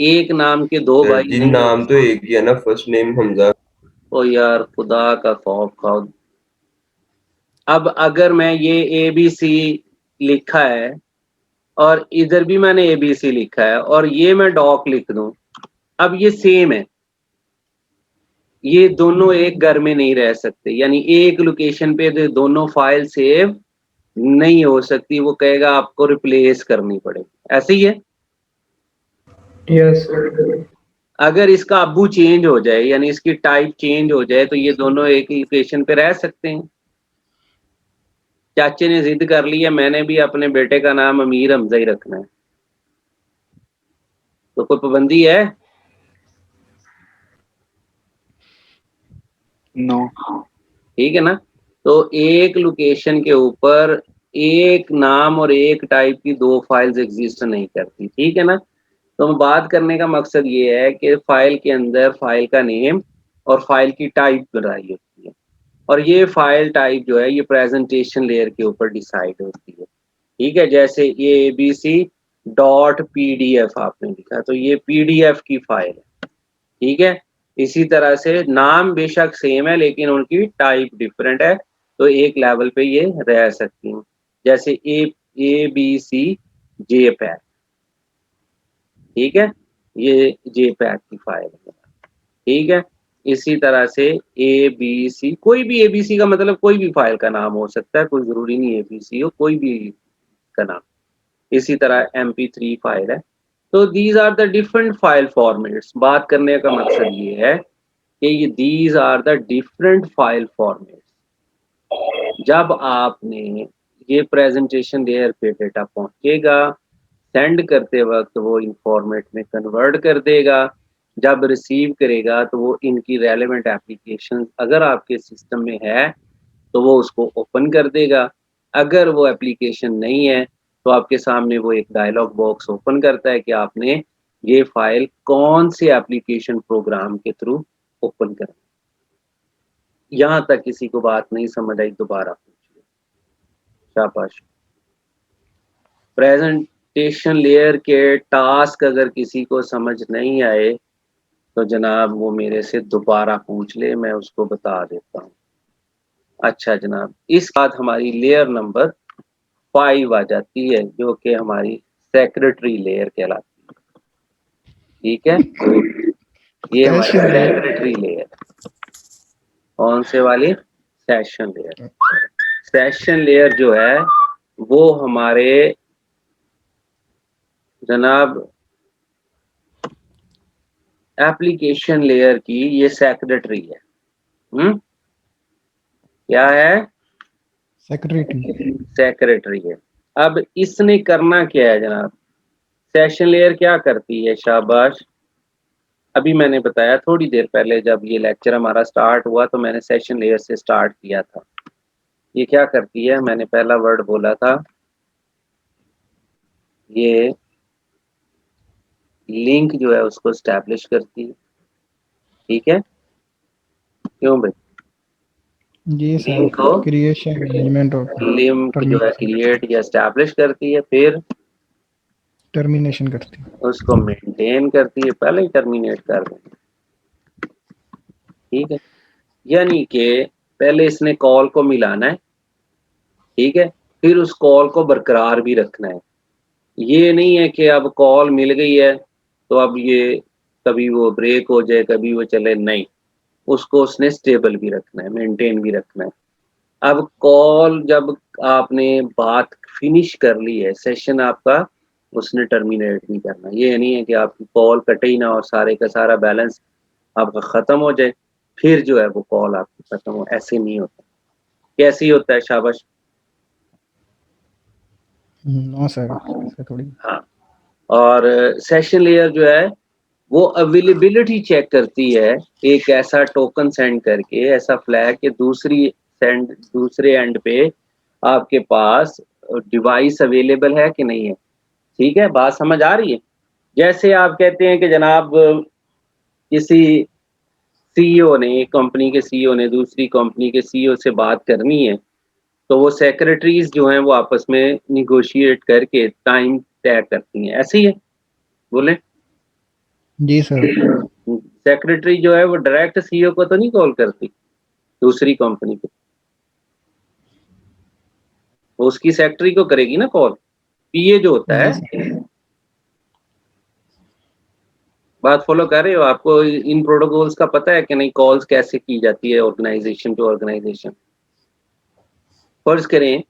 एक नाम के दो सर भाई जी, नहीं नाम तो एक ही है ना, फर्स्ट नेम हमजा। ओ यार खुदा का खौफ खाओ। अब अगर मैं ये ABC लिखा है और इधर भी मैंने ABC लिखा है और ये मैं डॉक लिख दूं, अब ये सेम है, ये दोनों एक घर में नहीं रह सकते, यानी एक लोकेशन पे दोनों फाइल सेव नहीं हो सकती, वो कहेगा आपको रिप्लेस करनी पड़ेगी, ऐसे ही है। यस। अगर इसका अब्बू चेंज हो जाए यानी इसकी टाइप चेंज हो जाए तो ये दोनों एक ही लोकेशन पे रह सकते हैं। चाचे ने जिद कर लिया मैंने भी अपने बेटे का नाम अमीर हमजा ही रखना है, तो कोई पाबंदी है? नो। ठीक है ना। तो एक लोकेशन के ऊपर एक नाम और एक टाइप की दो फाइल्स एग्जिस्ट नहीं करती, ठीक है ना। तो बात करने का मकसद ये है कि फाइल के अंदर फाइल का नेम और फाइल की टाइप बनाई होती है और ये फाइल टाइप जो है ये प्रेजेंटेशन लेयर के ऊपर डिसाइड होती है, ठीक है। जैसे ये ABC.PDF आपने लिखा तो ये PDF की फाइल है, ठीक है। इसी तरह से नाम बेशक सेम है लेकिन उनकी टाइप डिफरेंट है, तो एक लेवल पे ये रह सकती हैं। जैसे ABC JPEG, ठीक है, ये JPEG की फाइल है, ठीक है। इसी तरह से ABC, कोई भी ABC का मतलब कोई भी फाइल का नाम हो सकता है, कोई जरूरी नहीं ABC हो, कोई भी का नाम। इसी तरह MP3 फाइल है। तो these are the different file formats. बात करने का मकसद ये है कि ये these are the different file formats. जब आपने ये प्रेजेंटेशन लेयर पे डेटा पहुंचेगा, सेंड करते वक्त वो इन फॉर्मेट में कन्वर्ट कर देगा, जब रिसीव करेगा तो वो इनकी रेलेवेंट एप्लीकेशन अगर आपके सिस्टम में है तो वो उसको ओपन कर देगा, अगर वो एप्लीकेशन नहीं है तो आपके सामने वो एक डायलॉग बॉक्स ओपन करता है कि आपने ये फाइल कौन से एप्लीकेशन प्रोग्राम के थ्रू ओपन करना। यहाँ तक किसी को बात नहीं समझ आई दोबारा पूछिए, शाबाश। प्रेजेंटेशन लेयर के टास्क अगर किसी को समझ नहीं आए तो जनाब वो मेरे से दोबारा पूछ ले, मैं उसको बता देता हूँ। अच्छा जनाब, इस बाद हमारी लेयर नंबर 5 आ जाती है जो कि हमारी सेक्रेटरी लेयर कहलाती है, ठीक है। ये हमारी सेक्रेटरी लेयर, कौन से वाली? Session layer. सेशन लेयर जो है वो हमारे जनाब एप्लीकेशन लेयर की ये सेक्रेटरी है। क्या है? सेक्रेटरी है। अब इसने करना क्या है जनाब? सेशन लेयर क्या करती है? शाबाश, अभी मैंने बताया थोड़ी देर पहले, जब ये लेक्चर हमारा स्टार्ट हुआ तो मैंने सेशन लेयर से स्टार्ट किया था। ये क्या करती है, मैंने पहला वर्ड बोला था, ये लिंक जो है उसको स्टैब्लिश करती है। ठीक है, क्यों भाई? जी सर, लिंक को क्रिएशन मैनेजमेंट और लिंक जो है क्रिएट या स्टैब्लिश करती है, फिर टर्मिनेशन करती है। उसको मेंटेन करती है, पहले ही टर्मिनेट कर दें। ठीक है, यानी कि पहले इसने कॉल को मिलाना है, ठीक है, फिर उस कॉल को बरकरार भी रखना है। ये नहीं है कि अब कॉल मिल गई है तो अब ये कभी वो ब्रेक हो जाए, कभी वो चले, नहीं, उसको उसने स्टेबल भी रखना है, मेंटेन भी रखना है। अब कॉल जब आपने बात फिनिश कर ली है, सेशन आपका, उसने टर्मिनेट नहीं करना। ये नहीं है कि आपकी कॉल कटे ही ना और सारे का सारा बैलेंस आपका ख़त्म हो जाए, फिर जो है वो कॉल आपकी ख़त्म हो, ऐसे नहीं होता। कैसे ही होता है? शाबाश। नो सर, ऐसे थोड़ी। हाँ, और सेशन लेयर जो है वो अवेलेबिलिटी चेक करती है, एक ऐसा टोकन सेंड करके, ऐसा फ्लैग कि दूसरे एंड पे आपके पास डिवाइस अवेलेबल है कि नहीं है। ठीक है, बात समझ आ रही है? जैसे आप कहते हैं कि जनाब किसी सीईओ ने, एक कंपनी के सीईओ ने दूसरी कंपनी के सीईओ से बात करनी है, तो वो सेक्रेटरीज जो हैं वो आपस में निगोशिएट करके टाइम तय करती हैं, ऐसे ही है? बोले। जी सर। सेक्रेटरी जो है वो डायरेक्ट सीईओ को तो नहीं कॉल करती, दूसरी कंपनी को, वो उसकी सेक्रेटरी को करेगी ना कॉल, पीए जो होता जी है। सर। बात फॉलो कर रहे हो? आपको इन प्रोटोकॉल्स का पता है कि नहीं, कॉल्स कैसे की जाती है ऑर्गेनाइजेशन टू ऑर्गेनाइजेशन? फर्ज करें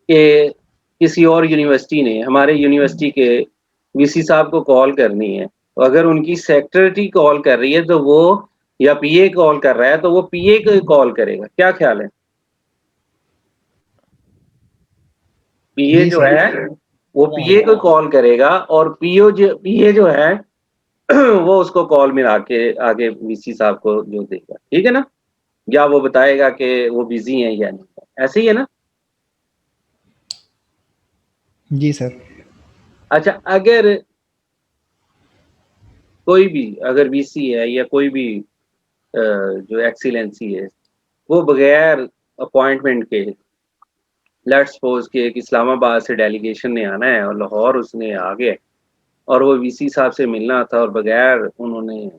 कि किसी और यूनिवर्सिटी ने हमारे यूनिवर्सिटी के वीसी साहब को कॉल करनी है, तो अगर उनकी सेक्रेटरी कॉल कर रही है तो वो, या पीए कॉल कर रहा है तो वो पीए को कॉल करेगा। क्या ख्याल है? पीए जी जो सर। है वो पीए को कॉल करेगा, और पीए जो है वो उसको कॉल मिला के आगे वीसी साहब को जो देगा, ठीक है ना, या वो बताएगा कि वो बिजी हैं या नहीं, ऐसे ही है ना? जी सर। अच्छा, अगर कोई भी, अगर वीसी है या कोई भी जो एक्सीलेंसी है, वो बगैर अपॉइंटमेंट के, लेट्स सपोज कि एक इस्लामाबाद से डेलीगेशन ने आना है और लाहौर उसने आ गया, और वो वीसी साहब से मिलना था और बगैर उन्होंने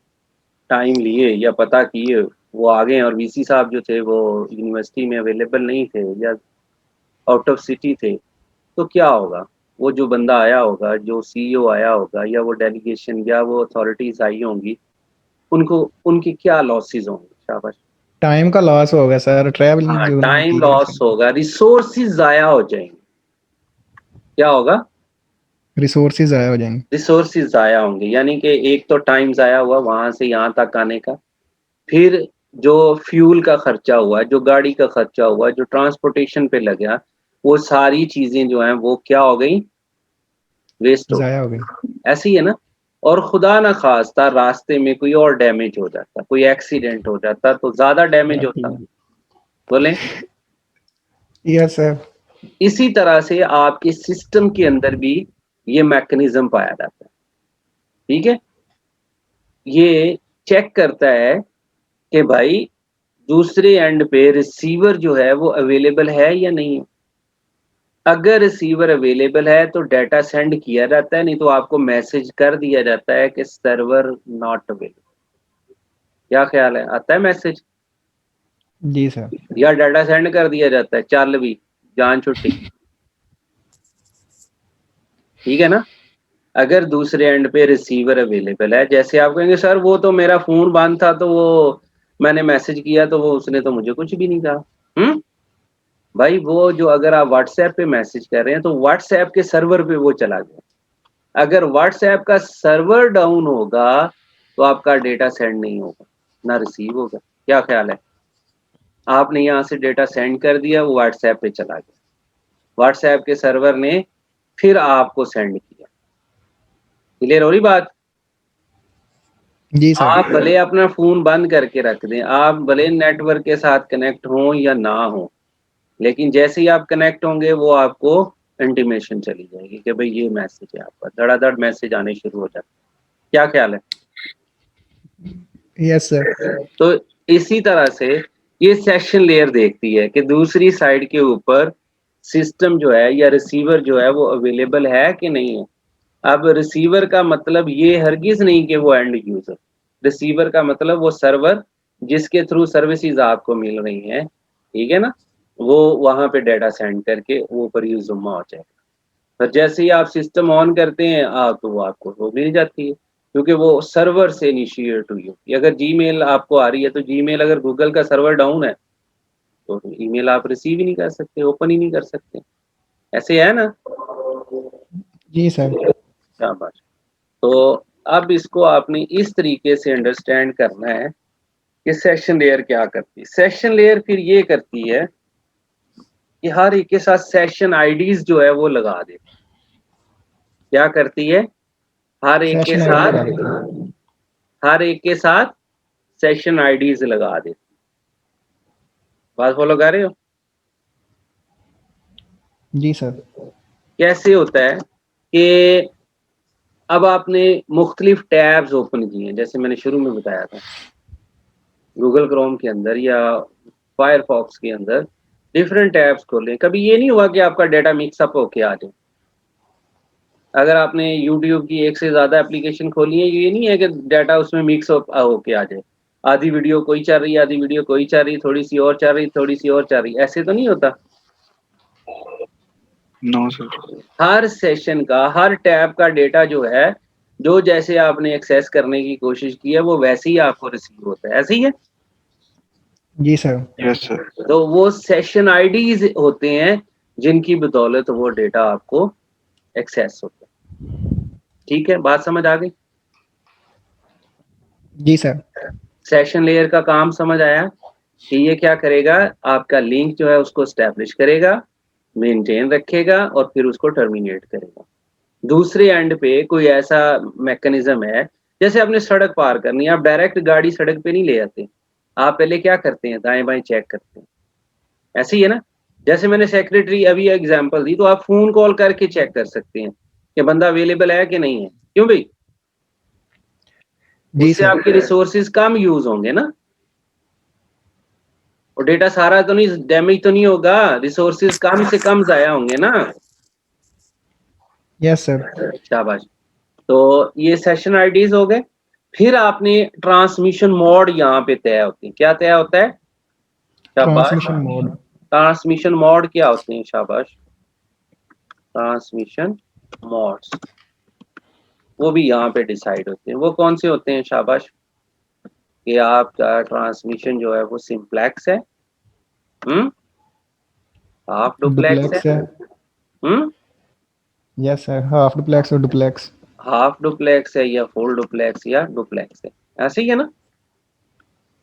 टाइम लिए या पता किए वो आ गए, और वीसी साहब जो थे वो यूनिवर्सिटी में अवेलेबल नहीं थे या आउट ऑफ सिटी थे, तो क्या होगा? वो जो बंदा आया होगा, जो सीईओ आया होगा, या वो डेलीगेशन या वो अथॉरिटीज आई होंगी, उनको उनकी क्या लॉसेस होंगे? शाबाश। टाइम का लॉस होगा सर, ट्रैवलिंग हाँ, जो उन्होंने टाइम की है लॉस सर। होगा, रिसोर्सेज ज़ाया हो जाएंगे। क्या होगा? रिसोर्सेज ज़ाया हो जाएंगे। रिसोर्सेज ज़ाया होंगे, यानी कि एक तो टाइम ज़ाया हुआ वहां से यहाँ तक आने का, फिर जो फ्यूल का खर्चा हुआ, जो गाड़ी का खर्चा हुआ, जो ट्रांसपोर्टेशन पे लगा, वो सारी चीजें जो हैं वो क्या हो गई? वेस्ट हो ज़ाया हो गई। गई। ऐसे ही है ना? और खुदा ना खास्ता रास्ते में कोई और डैमेज हो जाता, कोई एक्सीडेंट हो जाता, तो ज्यादा डैमेज होता। बोले। Yes sir. इसी तरह से आपके सिस्टम के अंदर भी ये मैकेनिज्म पाया जाता है। ठीक है, ये चेक करता है कि भाई दूसरे एंड पे रिसीवर जो है वो अवेलेबल है या नहीं है। अगर रिसीवर अवेलेबल है तो डाटा सेंड किया जाता है, नहीं तो आपको मैसेज कर दिया जाता है कि सर्वर नॉट अवेलेबल। क्या ख्याल है? आता है मैसेज? जी सर। या डाटा सेंड कर दिया जाता है, चल भी, जान छुट्टी। ठीक है ना? अगर दूसरे एंड पे रिसीवर अवेलेबल है, जैसे आप कहेंगे सर वो तो मेरा फोन बंद था, तो वो मैंने मैसेज किया तो वो उसने तो मुझे कुछ भी नहीं कहा। भाई वो जो, अगर आप व्हाट्सएप पे मैसेज कर रहे हैं तो व्हाट्सएप के सर्वर पे वो चला गया। अगर व्हाट्सएप का सर्वर डाउन होगा तो आपका डेटा सेंड नहीं होगा, ना रिसीव होगा। क्या ख्याल है? आपने यहाँ से डेटा सेंड कर दिया, वो व्हाट्सएप पे चला गया, व्हाट्सएप के सर्वर ने फिर आपको सेंड किया। क्लियर हो रही बात? जी सर। आप भले अपना फोन बंद करके रख दें, आप भले नेटवर्क के साथ कनेक्ट हों या ना हो, लेकिन जैसे ही आप कनेक्ट होंगे वो आपको इंटीमेशन चली जाएगी कि भाई ये मैसेज है आपका, धड़ाधड़ मैसेज आने शुरू हो जाते हैं। क्या ख्याल है? Yes sir. तो इसी तरह से ये सेशन लेयर देखती है कि दूसरी साइड के ऊपर सिस्टम जो है या रिसीवर जो है वो अवेलेबल है कि नहीं है। अब रिसीवर का मतलब ये हरगिज नहीं कि वो एंड यूजर, रिसीवर का मतलब वो सर्वर जिसके थ्रू सर्विसेज आपको मिल रही हैं, ठीक है ना, वो वहां पे डाटा सेंड करके वो पर यूजुम्मा हो जाएगा। पर जैसे ही आप सिस्टम ऑन करते हैं तो वो आपको वो मिल जाती है, क्योंकि वो सर्वर से इनिशिएट हुई होती है। अगर जीमेल आपको आ रही है तो जीमेल अगर गूगल का सर्वर डाउन है तो ईमेल आप रिसीव ही नहीं कर सकते, ओपन ही नहीं कर सकते। ऐसे है ना? जी सर। शाबाश। तो अब इसको आपने इस तरीके से अंडरस्टैंड करना है कि सेशन लेयर क्या करती है। सेशन लेयर फिर ये करती है कि हर एक के साथ सेशन आईडीज जो है वो लगा दे। क्या करती है? हर एक के सेशन आईडी साथ, लगा देती है। हर एक के साथ सेशन आईडीज लगा दे। बात फॉलो कर रहे हो? जी सर। कैसे होता है कि अब आपने मुख्तलिफ टैब्स ओपन किए हैं, जैसे मैंने शुरू में बताया था, गूगल क्रोम के अंदर या फायरफॉक्स के अंदर डिफरेंट टैब्स खोलें। कभी ये नहीं हुआ कि आपका डाटा मिक्सअप होके आ जाए। अगर आपने यूट्यूब की एक से ज़्यादा एप्लीकेशन खोली है, ये नहीं है कि डाटा उसमें मिक्स होके आ जाए। आधी वीडियो कोई चल रही है, आधी वीडियो कोई चल रही, थोड़ी सी और चल रही, थोड़ी सी और चल रही, ऐसे तो नहीं होता। No sir. हर सेशन का, हर टैब का डेटा जो है, जो जैसे आपने एक्सेस करने की कोशिश की है वो वैसे ही आपको रिसीव होता है। ऐसे ही है? जी सर। Yes sir. तो वो सेशन आईडीज होते हैं जिनकी बदौलत वो डेटा आपको एक्सेस होता है। ठीक है, बात समझ आ गई? जी सर। सेशन लेयर का काम समझ आया कि ये क्या करेगा? आपका लिंक जो है उसको स्टैब्लिश करेगा, मेंटेन रखेगा और फिर उसको टर्मिनेट करेगा। दूसरे एंड पे कोई ऐसा मैकेनिज्म है, जैसे आपने सड़क पार करनी है, आप डायरेक्ट गाड़ी सड़क पे नहीं ले आते, आप पहले क्या करते हैं? दाएं बाएं चेक करते हैं। ऐसे ही है ना? जैसे मैंने सेक्रेटरी अभी एग्जांपल दी, तो आप फोन कॉल करके चेक कर सकते हैं कि बंदा अवेलेबल है कि नहीं है। क्यों भाई? जी उससे सर। आपके रिसोर्सेज कम यूज होंगे ना, और डेटा सारा तो नहीं डैमेज तो नहीं होगा, रिसोर्सेज कम से कम जाया होंगे ना। Yes sir. शाबाश। तो ये सेशन आईडीज हो गए। फिर आपने ट्रांसमिशन मोड यहाँ पे तय होती है। क्या तय होता है? शाबाश। Transmission mode. ट्रांसमिशन मोड क्या होते हैं? शाबाश। ट्रांसमिशन मोड्स वो भी यहाँ पे डिसाइड होते हैं। वो कौन से होते हैं? शाबाश। कि आपका ट्रांसमिशन जो है वो सिंप्लेक्स है, हाफ डुप्लेक्स है, डुप्लेक्स है। यस सर, हाफ डुप्लेक्स और डुप्लेक्स। हाफ डुप्लेक्स है या फुल डुप्लेक्स या डुप्लेक्स है। ऐसे ही है ना?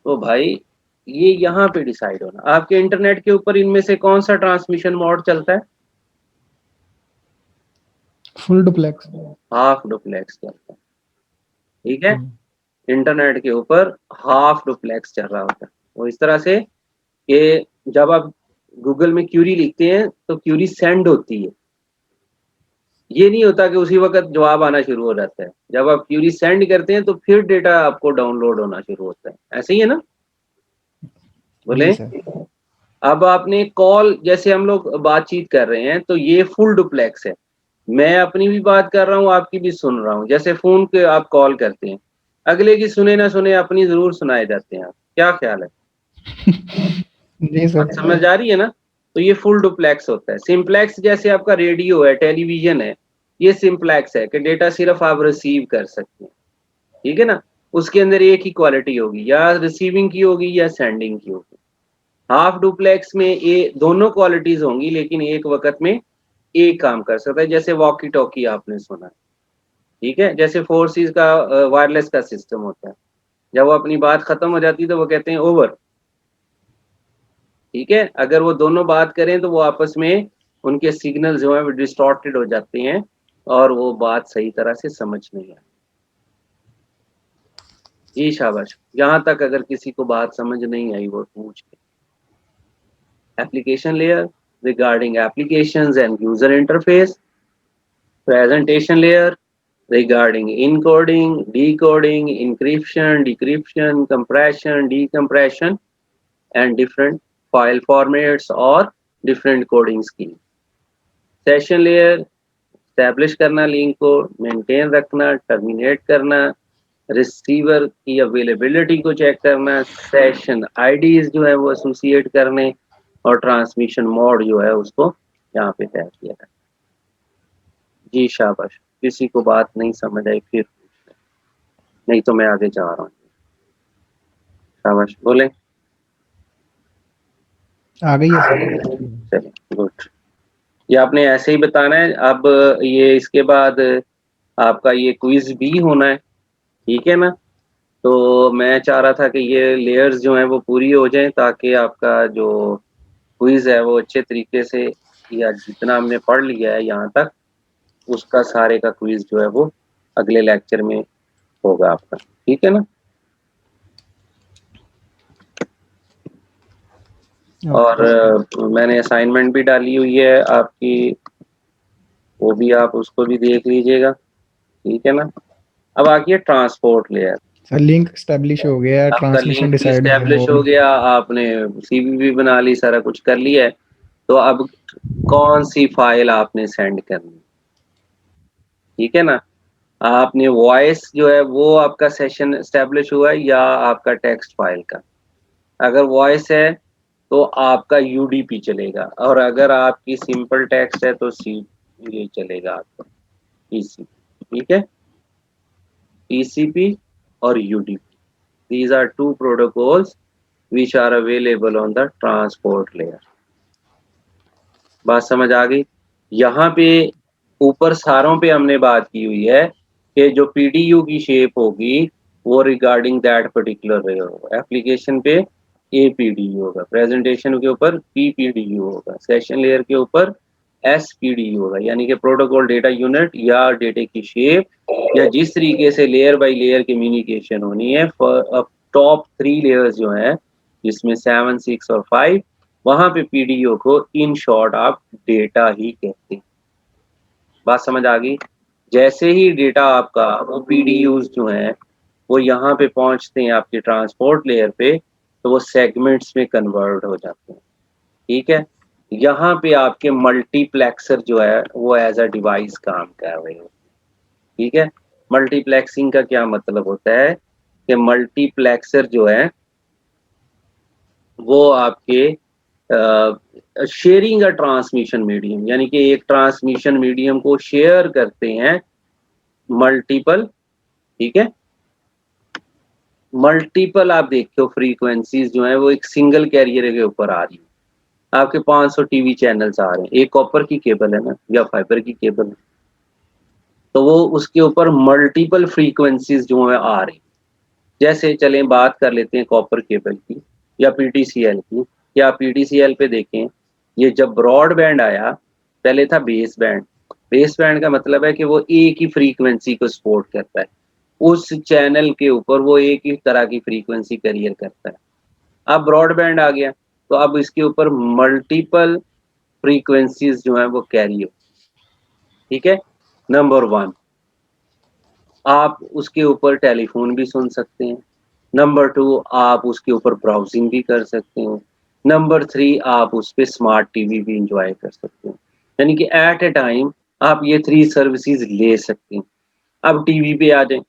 तो भाई ये यहाँ पे डिसाइड होना। आपके इंटरनेट के ऊपर इनमें से कौन सा ट्रांसमिशन मोड चलता है? Full duplex. हाफ डुप्लेक्स चलता है। ठीक है, इंटरनेट के ऊपर हाफ डुप्लेक्स चल रहा होता है। वो इस तरह से कि जब आप गूगल में क्यूरी लिखते हैं तो क्यूरी सेंड होती है, ये नहीं होता कि उसी वक्त जवाब आना शुरू हो जाता है। जब आप क्यूरी सेंड करते हैं तो फिर डेटा आपको डाउनलोड होना शुरू होता है। ऐसे ही है ना? बोले। जी सर। अब आपने कॉल, जैसे हम लोग बातचीत कर रहे हैं तो ये फुल डुप्लेक्स है, मैं अपनी भी बात कर रहा हूँ, आपकी भी सुन रहा हूँ। जैसे फोन पे आप कॉल करते हैं, अगले की सुने ना सुने अपनी जरूर सुनाए जाते हैं। आप क्या ख्याल है? जी बात सर। समझ आ रही है ना? तो ये फुल डुप्लेक्स होता है। सिंप्लेक्स जैसे आपका रेडियो है, टेलीविजन है, ये सिंप्लेक्स है कि डेटा सिर्फ आप रिसीव कर सकते हैं। ठीक है ना? उसके अंदर एक ही क्वालिटी होगी, या रिसीविंग की होगी या सेंडिंग की होगी। हाफ डुप्लेक्स में ये दोनों क्वालिटीज होंगी, लेकिन एक वक्त में एक काम कर सकता है। जैसे वॉकी टॉकी आपने सुना है, ठीक है? जैसे 4G का वायरलेस का सिस्टम होता है, जब वो अपनी बात खत्म हो जाती है तो वो कहते हैं ओवर। ठीक है, अगर वो दोनों बात करें तो वो आपस में उनके सिग्नल जो है वो डिस्टॉर्टेड हो जाते हैं और वो बात सही तरह से समझ नहीं आती। जी शाबाश। यहाँ तक अगर किसी को बात समझ नहीं आई वो पूछ ले। Application layer regarding applications and user interface. Presentation layer regarding encoding, decoding, encryption, decryption, compression, decompression, and different file formats or different coding schemes. Session layer establish करना लिंक को, maintain रखना, terminate करना, रिसीवर की availability को check करना, session IDs जो है वो एसोसिएट करने, और ट्रांसमिशन मोड जो है उसको यहाँ पे तय किया है। जी शाबाश। किसी को बात नहीं समझ आई फिर नहीं तो मैं आगे जा रहा हूँ। शाबाश बोले। आ गई है। चलिए गुड। ये आपने ऐसे ही बताना है। अब ये इसके बाद आपका ये क्विज भी होना है, ठीक है ना। तो मैं चाह रहा था कि ये लेयर्स जो हैं वो पूरी हो जाएं ताकि आपका जो क्विज है वो अच्छे तरीके से, या जितना हमने पढ़ लिया है यहाँ तक उसका सारे का क्विज जो है वो अगले लेक्चर में होगा आपका, ठीक है ना। और मैंने असाइनमेंट भी डाली हुई है आपकी, वो भी आप उसको भी देख लीजिएगा, ठीक है ना। अब आगे transport layer. Sir link establish हो गया, आपका ट्रांसमिशन लिंक भी डिसाइड एस्टेब्लिश हो गया, आपने सीवी भी बना ली, सारा कुछ कर लिया है। तो अब कौन सी फाइल आपने सेंड करनी, ठीक है ना। आपने वॉइस जो है वो आपका सेशन एस्टेब्लिश हुआ है या आपका टेक्स्ट फाइल का। अगर वॉइस है तो आपका यूडीपी चलेगा, और अगर आपकी सिंपल टेक्स्ट है तो सी ये चलेगा आपका टीसीपी, ठीक है। टीसीपी और UDP, these are two protocols which are available on the transport layer। बात समझ आ गई। यहाँ पे ऊपर सारों पे हमने बात की हुई है कि जो पीडीयू की शेप होगी वो रिगार्डिंग दैट पर्टिकुलर लेयर होगा। एप्लीकेशन पे एपीडीयू होगा, प्रेजेंटेशन के ऊपर पीपीडीयू होगा, सेशन लेयर के ऊपर एसपीडीयू होगा, यानी कि प्रोटोकॉल डेटा यूनिट या डेटा की शेप या जिस तरीके से लेयर बाय लेयर कम्युनिकेशन होनी है। टॉप 3 लेयर्स जो हैं जिसमें 7, 6 और 5, वहां पे पीडीओ को इन शॉर्ट आप डेटा ही कहते हैं। बात समझ आ गई। जैसे ही डेटा आपका वो पीडीयूज जो हैं वो यहाँ पे पहुंचते हैं आपके ट्रांसपोर्ट लेयर पे, तो वो सेगमेंट्स में कन्वर्ट हो जाते हैं, ठीक है। यहाँ पे आपके मल्टीप्लेक्सर जो है वो एज अ डिवाइस काम कर रहे हो, ठीक है। मल्टीप्लेक्सिंग का क्या मतलब होता है कि मल्टीप्लेक्सर जो है वो आपके शेयरिंग अ ट्रांसमिशन मीडियम, यानी कि एक ट्रांसमिशन मीडियम को शेयर करते हैं मल्टीपल, ठीक है। मल्टीपल आप देखो फ्रीक्वेंसीज जो है वो एक सिंगल कैरियर के ऊपर आ रही है। आपके 500 टीवी चैनल्स आ रहे हैं, एक कॉपर की केबल है ना या फाइबर की केबल है, तो वो उसके ऊपर मल्टीपल फ्रीक्वेंसीज जो है आ रही। जैसे चलें बात कर लेते हैं कॉपर केबल की या पीटीसीएल की। या पीटीसीएल पे देखें, ये जब ब्रॉडबैंड आया पहले था बेस बैंड। बेस बैंड का मतलब है कि वो एक ही फ्रीक्वेंसी को सपोर्ट करता है, उस चैनल के ऊपर वो एक ही तरह की फ्रीक्वेंसी कैरियर करता है। अब ब्रॉडबैंड आ गया तो अब इसके ऊपर मल्टीपल फ्रीक्वेंसीज जो है वो कैरी हो, ठीक है। नंबर 1, आप उसके ऊपर टेलीफोन भी सुन सकते हैं। नंबर 2, आप उसके ऊपर ब्राउजिंग भी कर सकते हैं। नंबर 3, आप उस पर स्मार्ट टीवी भी इंजॉय कर सकते हैं। यानी कि एट ए टाइम आप ये 3 सर्विसेज ले सकते हैं। अब टीवी पे आ जाए,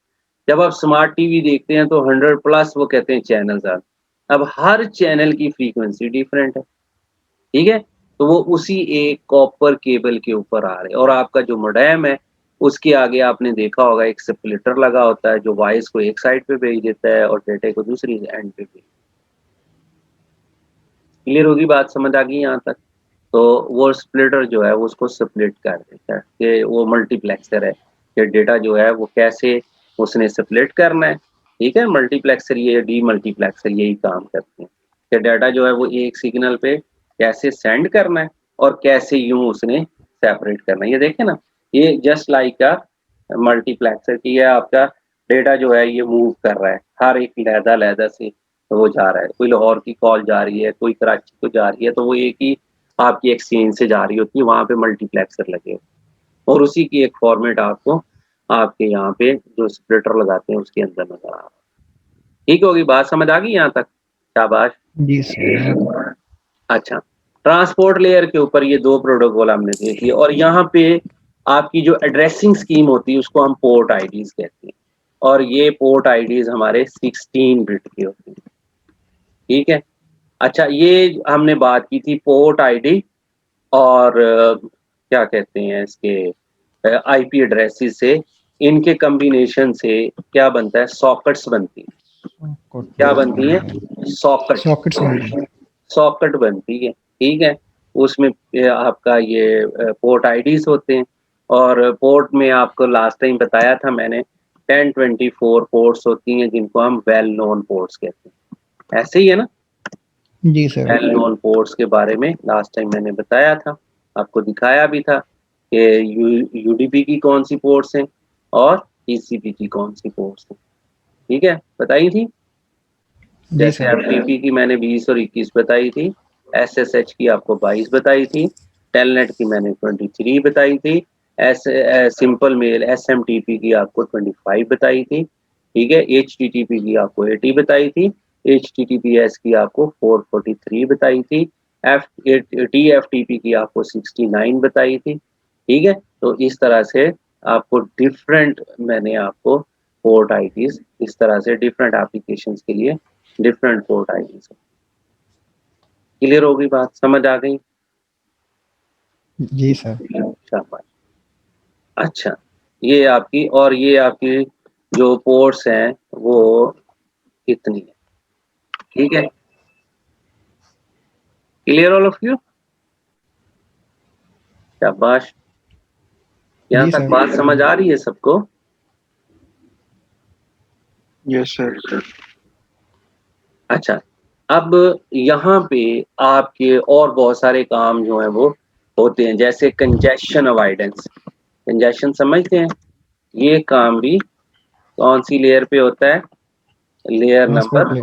जब आप स्मार्ट टीवी देखते हैं तो 100 प्लस वो कहते हैं चैनल्स आ। अब हर चैनल की फ्रीक्वेंसी डिफरेंट है, ठीक है। तो वो उसी एक कॉपर केबल के ऊपर आ रहे हैं, और आपका जो मोडेम है उसके आगे आपने देखा होगा एक स्प्लिटर लगा होता है जो वॉइस को एक साइड पे भेज देता है और डेटा को दूसरी एंड पे भेज। क्लियर होगी बात, समझ आ गई यहाँ तक। तो वो स्प्लिटर जो है वो उसको स्प्लिट कर देता है कि वो मल्टीप्लेक्सर है कि डेटा जो है वो कैसे उसने स्प्लिट करना है, ठीक है। मल्टीप्लेक्सर ये डी मल्टीप्लेक्सर यही काम करते हैं कि डाटा जो है वो एक सिग्नल पे कैसे सेंड करना है और कैसे यूं उसने सेपरेट करना है। ये देखे ना, ये जस्ट लाइक का मल्टीप्लेक्सर की है आपका डेटा जो है ये मूव कर रहा है, हर एक लहदा से वो जा रहा है। कोई लाहौर की कॉल जा रही है, कोई कराची को जा रही है, तो वो एक ही आपकी एक्सचेंज से जा रही होती है, वहाँ पे मल्टीप्लेक्सर लगे होते हैं और उसी की एक फॉर्मेट आपको आपके यहाँ पे जो स्प्लिटर लगाते हैं उसके अंदर नजर आ रहा है। ठीक होगी बात, समझ आ गई यहाँ तक? शाबाश। जी सर। अच्छा, ट्रांसपोर्ट लेयर के ऊपर ये 2 प्रोटोकॉल हमने देख लिए और यहाँ पे आपकी जो एड्रेसिंग स्कीम होती है उसको हम पोर्ट आईडीज कहते हैं और ये पोर्ट आईडीज हमारे 16 बिट की होती हैं। ठीक है। अच्छा, ये हमने बात की थी पोर्ट आईडी और क्या कहते हैं इसके आईपी एड्रेसेस से, इनके कॉम्बिनेशन से क्या बनता है, सॉकेट्स बनती है। क्या बनती है? सॉकेट्स सॉकेट बनती है। ठीक है, उसमें आपका ये पोर्ट आईडीज होते हैं और पोर्ट में आपको लास्ट टाइम बताया था मैंने 1024 पोर्ट्स होती हैं जिनको हम वेल नोन पोर्ट्स कहते हैं। ऐसे ही है ना? जी सर। वेल नोन पोर्ट्स के बारे में लास्ट टाइम मैंने बताया था, आपको दिखाया भी था कि यूडीपी की कौन सी पोर्ट्स हैं और टीसीपी की कौन सी पोर्ट्स हैं। ठीक है, बताई थी। जैसे एफटीपी की मैंने 20 और 21 बताई थी, एसएसएच की आपको 22 बताई थी, टेलनेट की मैंने 23 बताई थी, सिंपल मेल एसएमटीपी की आपको 25 बताई थी। ठीक है, एचटीटीपी की आपको 80 बताई थी, एचटीटीपीएस की आपको 443 बताई थी, टीएफटीपी की आपको 69 बताई थी। ठीक है, तो इस तरह से आपको डिफरेंट मैंने आपको पोर्ट आईडीज इस तरह से डिफरेंट एप्लीकेशंस के लिए डिफरेंट पोर्ट आईडीज। क्लियर हो गई बात, समझ आ गई? जी सर। शाबाश। अच्छा, ये आपकी और ये आपकी जो पोर्ट्स हैं वो कितनी है? ठीक है, क्लियर ऑल ऑफ यू? शाबाश। यहाँ तक बात समझ आ रही है सबको? Yes sir. अच्छा, अब यहाँ पे आपके और बहुत सारे काम जो हैं वो होते हैं, जैसे कंजेशन अवॉइडेंस। कंजेशन समझते हैं? ये काम भी कौन सी लेयर पे होता है? लेयर नंबर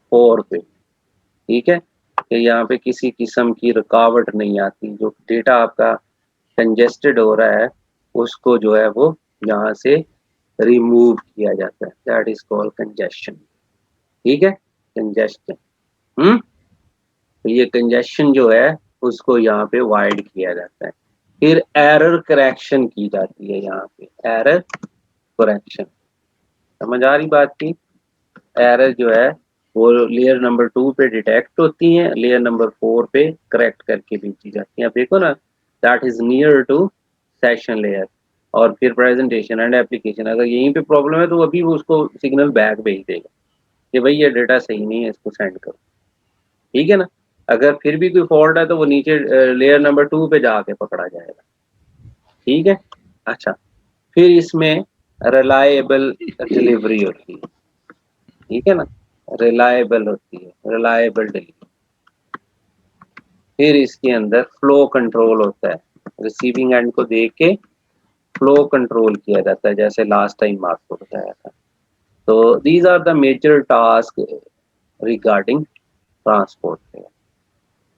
4 पे। ठीक है, कि यहाँ पे किसी किस्म की रुकावट नहीं आती, जो डेटा आपका कंजेस्टेड हो रहा है उसको जो है वो यहाँ से रिमूव किया जाता है, दैट इज कॉल्ड कंजेशन। ठीक है, कंजेशन। तो ये कंजेशन जो है उसको यहाँ पे वाइड किया जाता है। फिर एरर करेक्शन की जाती है, यहाँ पे एरर करेक्शन। समझ आ रही बात की? एरर जो है वो लेयर नंबर 2 पे डिटेक्ट होती हैं, लेयर नंबर 4 पे करेक्ट करके भेजी जाती हैं। अब देखो ना, that is near to session layer. और फिर प्रेजेंटेशन एंड एप्लीकेशन, अगर यहीं पे प्रॉब्लम है तो अभी वो उसको सिग्नल बैक भेज देगा कि भाई ये डेटा सही नहीं है, इसको सेंड करो। ठीक है ना? अगर फिर भी कोई फॉल्ट है तो वो नीचे लेयर नंबर 2 पे जाके पकड़ा जाएगा। ठीक है। अच्छा, फिर इसमें रिलायबल डिलीवरी होती है। ठीक है ना, रिलायबल होती है, रिलायबल डिलीवरी। फिर इसके अंदर फ्लो कंट्रोल होता है, रिसीविंग एंड को देख के फ्लो कंट्रोल किया जाता है, जैसे लास्ट टाइम आपको बताया था। तो these are the major task regarding transport layer.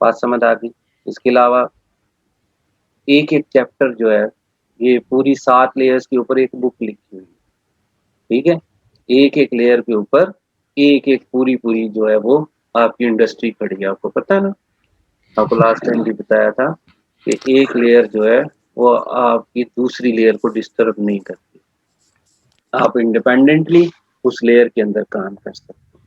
बात समझ आ गई? इसके अलावा एक एक चैप्टर जो है, ये पूरी 7 लेयर्स के ऊपर एक बुक लिखी हुई है। ठीक है, एक एक लेयर के ऊपर एक एक पूरी पूरी जो है वो आपकी इंडस्ट्री खड़ी है। आपको पता है ना, आपको लास्ट टाइम भी बताया था कि एक लेयर जो है वो आपकी दूसरी लेयर को डिस्टर्ब नहीं करती, आप इंडिपेंडेंटली उस लेयर के अंदर काम कर सकते हैं।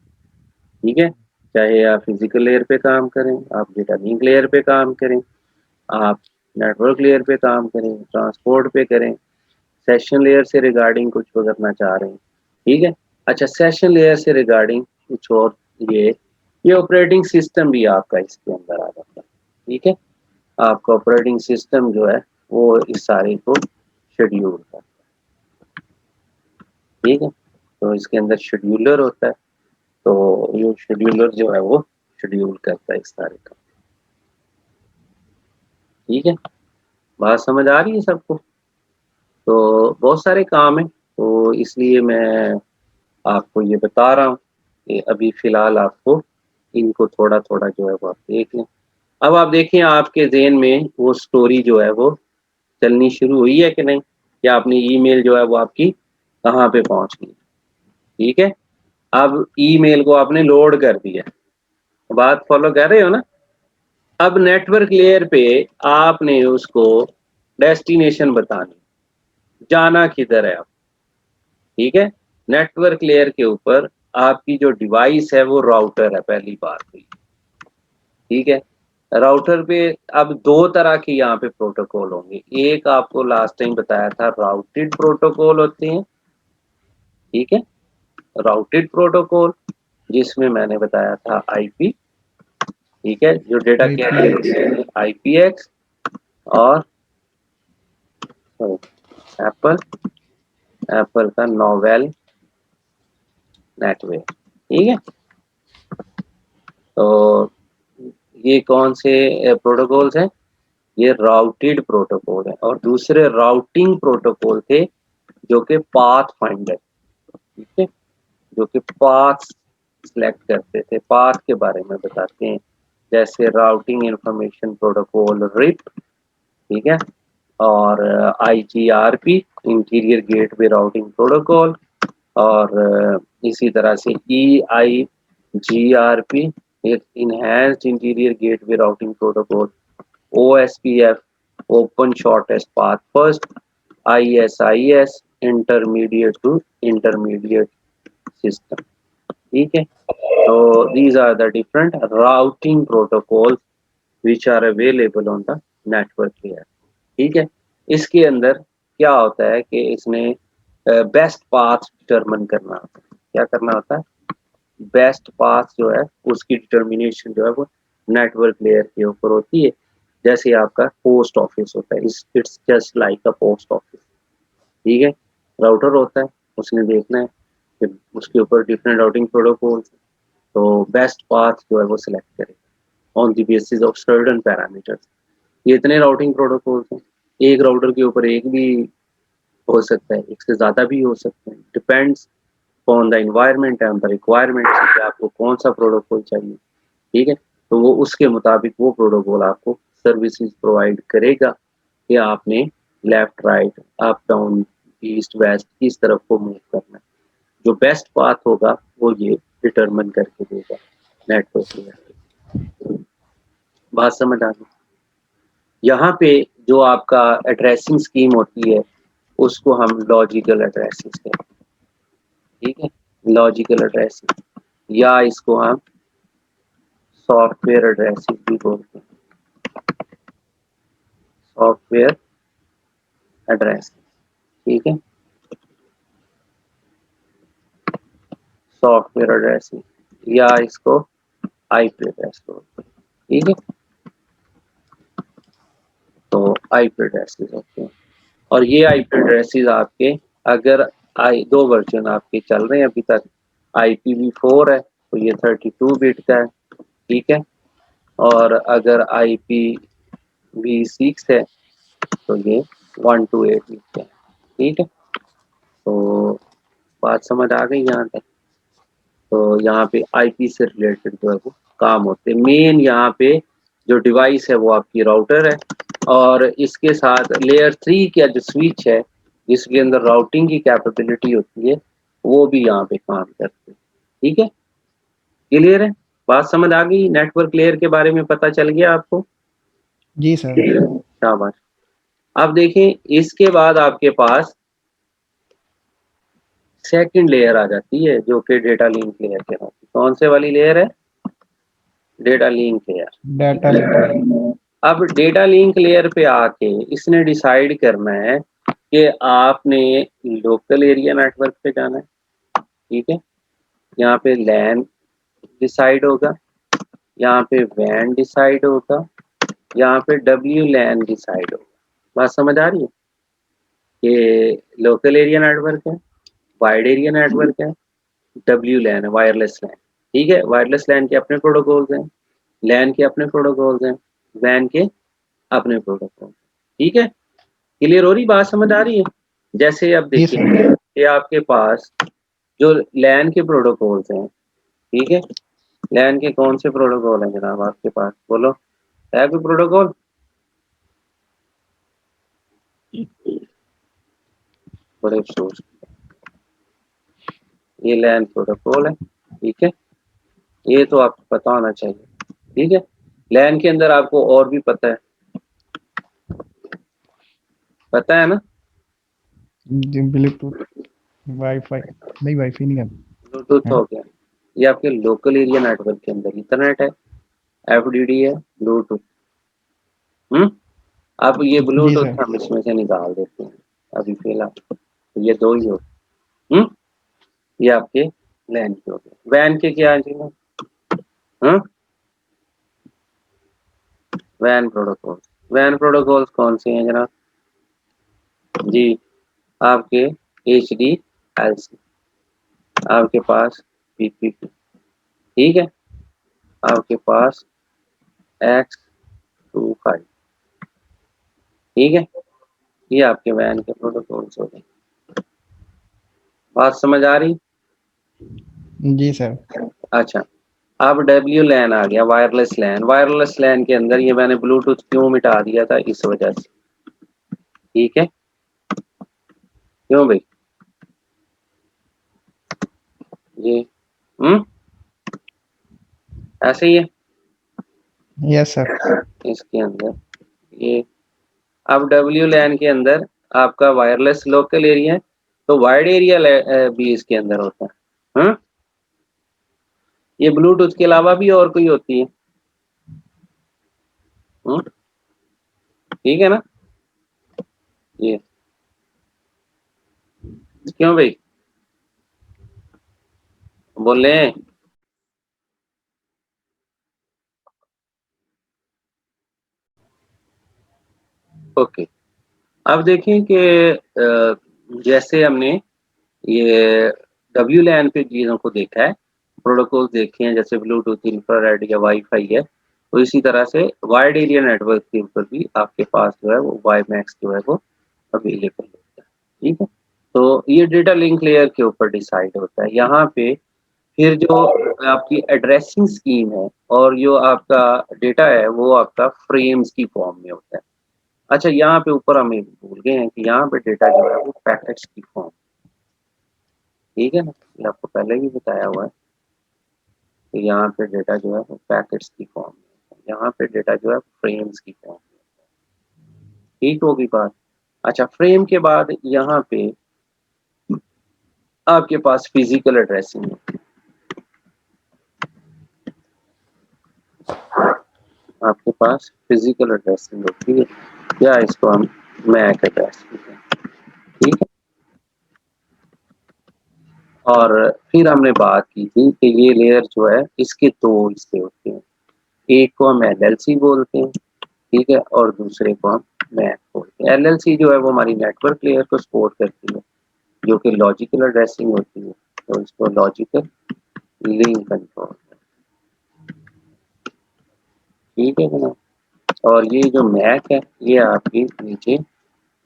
ठीक है, चाहे आप फिजिकल लेयर पे काम करें, आप डेटा लिंक लेयर पे काम करें, आप नेटवर्क लेयर पे काम करें, ट्रांसपोर्ट पे करें, सेशन लेयर से रिगार्डिंग कुछ करना चाह रहे हैं। ठीक है। अच्छा, सेशन लेयर से रिगार्डिंग कुछ और, ये ऑपरेटिंग सिस्टम भी आपका इसके अंदर आ जाता है। ठीक है, आपका ऑपरेटिंग सिस्टम जो है वो इस सारे को शेड्यूल करता है। ठीक है, तो इसके अंदर शेड्यूलर होता है, तो ये शेड्यूलर जो है वो शेड्यूल करता है इस सारे का। ठीक है, बात समझ आ रही है सबको? तो बहुत सारे काम है तो इसलिए मैं आपको ये बता रहा हूँ कि अभी फ़िलहाल आपको इनको थोड़ा-थोड़ा जो है वो आप देख लें। अब आप देखिए आपके ज़हन में वो स्टोरी जो है वो चलनी शुरू हुई है कि नहीं? या अपनी ईमेल जो है वो आपकी कहाँ पे पहुँच गई? ठीक है? अब ईमेल को आपने लोड कर दिया। बात फ़ॉलो कर रहे हो ना? अब नेटवर्क लेयर पे आपने उसको डेस्टिनेशन बतानी, जाना किधर है अब, ठीक है? नेटवर्क लेयर के ऊपर आपकी जो डिवाइस है वो राउटर है, पहली बात तो ये, ठीक है? राउटर पे अब 2 तरह के यहाँ पे प्रोटोकॉल होंगे। एक आपको लास्ट टाइम बताया था राउटेड प्रोटोकॉल होते हैं, ठीक है? राउटेड प्रोटोकॉल जिसमें मैंने बताया था आईपी, ठीक है? जो डेटा कैरियर आईपीएक्स और एप्पल का नोवेल नेटवे, ठीक है? तो ये कौन से प्रोटोकॉल्स हैं? ये राउटेड प्रोटोकॉल है और दूसरे राउटिंग प्रोटोकॉल थे जो कि पाथ फाइंडर, ठीक है? जो कि पाथ सिलेक्ट करते थे, पाथ के बारे में बताते हैं, जैसे राउटिंग इंफॉर्मेशन प्रोटोकॉल रिप, ठीक है? और IGRP interior gateway routing protocol और इसी तरह से EIGRP enhanced interior gateway routing protocol, OSPF open shortest path first, ISIS intermediate to intermediate system, ठीक है? So these are the different routing protocols which are available on the network layer, ठीक है? इसके अंदर क्या होता है कि इसने बेस्ट पाथ डिटरमिन करना होता है। क्या करना होता है? बेस्ट पाथ जो है उसकी डिटर्मिनेशन जो है वो नेटवर्क लेयर के ऊपर होती है। जैसे आपका पोस्ट ऑफिस होता है, it's just like a post office, ठीक है? राउटर होता है, उसने देखना है कि उसके ऊपर डिफरेंट राउटिंग प्रोटोकॉल्स, तो बेस्ट पाथ जो है वो सिलेक्ट करेगा on the basis of certain parameters. ये इतने राउटिंग प्रोटोकॉल्स हैं, एक राउटर के ऊपर एक भी हो सकता है, एक से ज़्यादा भी हो सकते हैं, depends on the environment and the requirement कि आपको कौन सा प्रोटोकॉल चाहिए, ठीक है? तो वो उसके मुताबिक वो प्रोटोकॉल आपको सर्विसेज प्रोवाइड करेगा कि आपने left right up down east west किस तरफ को मूव करना है। जो बेस्ट पाथ होगा वो ये डिटरमिन करके देगा नेटवर्क लेयर। बात समझ आ गई? यहाँ पे जो आपका एड्रेसिंग स्कीम होती है उसको हम लॉजिकल एड्रेसिंग कहते हैं, ठीक है? लॉजिकल एड्रेसिंग या इसको हम सॉफ्टवेयर एड्रेसिंग भी बोलते हैं, सॉफ्टवेयर एड्रेसिंग, ठीक है? सॉफ्टवेयर एड्रेसिंग या इसको आईपी एड्रेस बोलते हैं, ठीक है? तो आईपी एड्रेसेस होते हैं और ये आईपी एड्रेसेस आपके अगर दो वर्जन आपके चल रहे हैं अभी तक, IPv4 है तो ये 32 बिट का है, ठीक है? और अगर IPv6 है तो ये 128 बिट का है, ठीक है? तो बात समझ आ गई यहाँ तक? तो यहाँ पे आईपी से रिलेटेड जो है वो काम होते हैं। मेन यहाँ पे जो डिवाइस है वो आपकी राउटर है और इसके साथ लेयर 3 का जो स्विच है जिसके अंदर राउटिंग की कैपेबिलिटी होती है वो भी यहाँ पे काम करते हैं, ठीक है? क्लियर है? बात समझ आ गई? नेटवर्क लेयर के बारे में पता चल गया आपको? जी सर। शाबाश। अब देखें इसके बाद आपके पास सेकंड लेयर आ जाती है जो कि डेटा लिंक लेयर कहलाती है। कौन से वाली लेयर है? Data link layer. Data link. अब डेटा लिंक लेयर पे आके इसने डिसाइड करना है कि आपने लोकल एरिया नेटवर्क पे जाना है, ठीक है? यहाँ पे लैन डिसाइड होगा, यहाँ पे वैन डिसाइड होगा, यहाँ पे WLAN डिसाइड होगा। बात समझ आ रही है? कि लोकल एरिया नेटवर्क है, वाइड एरिया नेटवर्क है, WLAN है, वायरलेस लैन, ठीक है? वायरलेस लैन के अपने प्रोटोकॉल्स हैं, लैन के अपने प्रोटोकॉल्स हैं, वैन के अपने प्रोटोकॉल, ठीक है? क्लियर हो रही बात? समझ आ रही है? जैसे अब देखिए कि आपके पास जो लैन के प्रोटोकॉल्स हैं, ठीक है, लैन के कौन से प्रोटोकॉल हैं जनाब आपके पास, बोलो, है कोई प्रोटोकॉल? बड़े अफसोस, ये लैन प्रोटोकॉल है, ठीक है, ये तो आपको पता होना चाहिए, ठीक है। लैन के अंदर आपको और भी पता है ना, ब्लूटूथ, वाईफाई, नहीं वाईफाई नहीं ब्लूटूथ है। हो गया, ये आपके लोकल एरिया नेटवर्क के अंदर ईथरनेट है, एफडीडी है, ब्लूटूथ। अब ये जी ब्लूटूथ सर। हम इसमें से निकाल देते हैं अभी फिलहाल, तो ये दो ही हो, हम्म ये आपके लैन के हो गए। वैन के क्या है? वैन प्रोटोकॉल, वैन प्रोटोकॉल्स कौन से हैं जनाब जी? आपके एच डी एल सी, आपके पास पीपीपी, ठीक है, आपके पास X25, ठीक है, ये आपके वैन के प्रोटोकॉल्स हो गए। बात समझ आ रही? जी सर। अच्छा, अब डब्ल्यू लैन आ गया, वायरलेस लैन। वायरलेस लैन के अंदर ये मैंने ब्लूटूथ क्यों मिटा दिया था, इस वजह से, ठीक है, क्यों भाई? ये ऐसे ही है यस सर। इसके अंदर। ये अब डब्ल्यू लैन के अंदर आपका वायरलेस लोकल एरिया है, तो वाइड एरिया भी इसके अंदर होता है। ये ब्लूटूथ के अलावा भी और कोई होती है, ठीक है ना, ये क्यों भाई बोले? ओके, अब देखें कि जैसे हमने ये डब्ल्यू लैन पे चीज़ों को देखा है, प्रोटोकॉल देखे हैं, जैसे ब्लूटूथ, इंफ्रारेड या वाईफाई है, तो इसी तरह से वाइड एरिया नेटवर्क के ऊपर भी आपके पास जो है वो वाई मैक्स जो है वो अवेलेबल होता है, ठीक है। तो ये डेटा लिंक लेयर के ऊपर डिसाइड होता है। यहाँ पे फिर जो आपकी एड्रेसिंग स्कीम है और जो आपका डेटा है वो आपका फ्रेम्स की फॉर्म में होता है। अच्छा, यहाँ पे ऊपर हम एक भूल गए हैं कि यहाँ पे डेटा जो है वो पैकेट्स की फॉर्म, ठीक है ना, ये आपको पहले भी बताया हुआ है कि यहाँ पे डेटा जो है वो पैकेट्स की फॉर्म में, यहाँ पे डेटा जो है फ्रेम्स की फॉर्म में, ठीक होगी बात। अच्छा, फ्रेम के बाद यहाँ पे आपके पास फिजिकल एड्रेसिंग है, आपके पास फिजिकल एड्रेसिंग होती है, या इसको हम मैक एड्रेस कहते हैं, ठीक है। और फिर हमने बात की थी कि ये लेयर जो है इसके दो हिस्से होते हैं, एक को हम एलएलसी बोलते हैं, ठीक है, और दूसरे को हम मैक बोलते हैं। एलएलसी जो है वो हमारी नेटवर्क लेयर को सपोर्ट करती है, जो कि लॉजिकल एड्रेसिंग होती है, तो इसको लॉजिकल लिंक कंट्रोल, ठीक है ना। और ये जो मैक है ये आपकी नीचे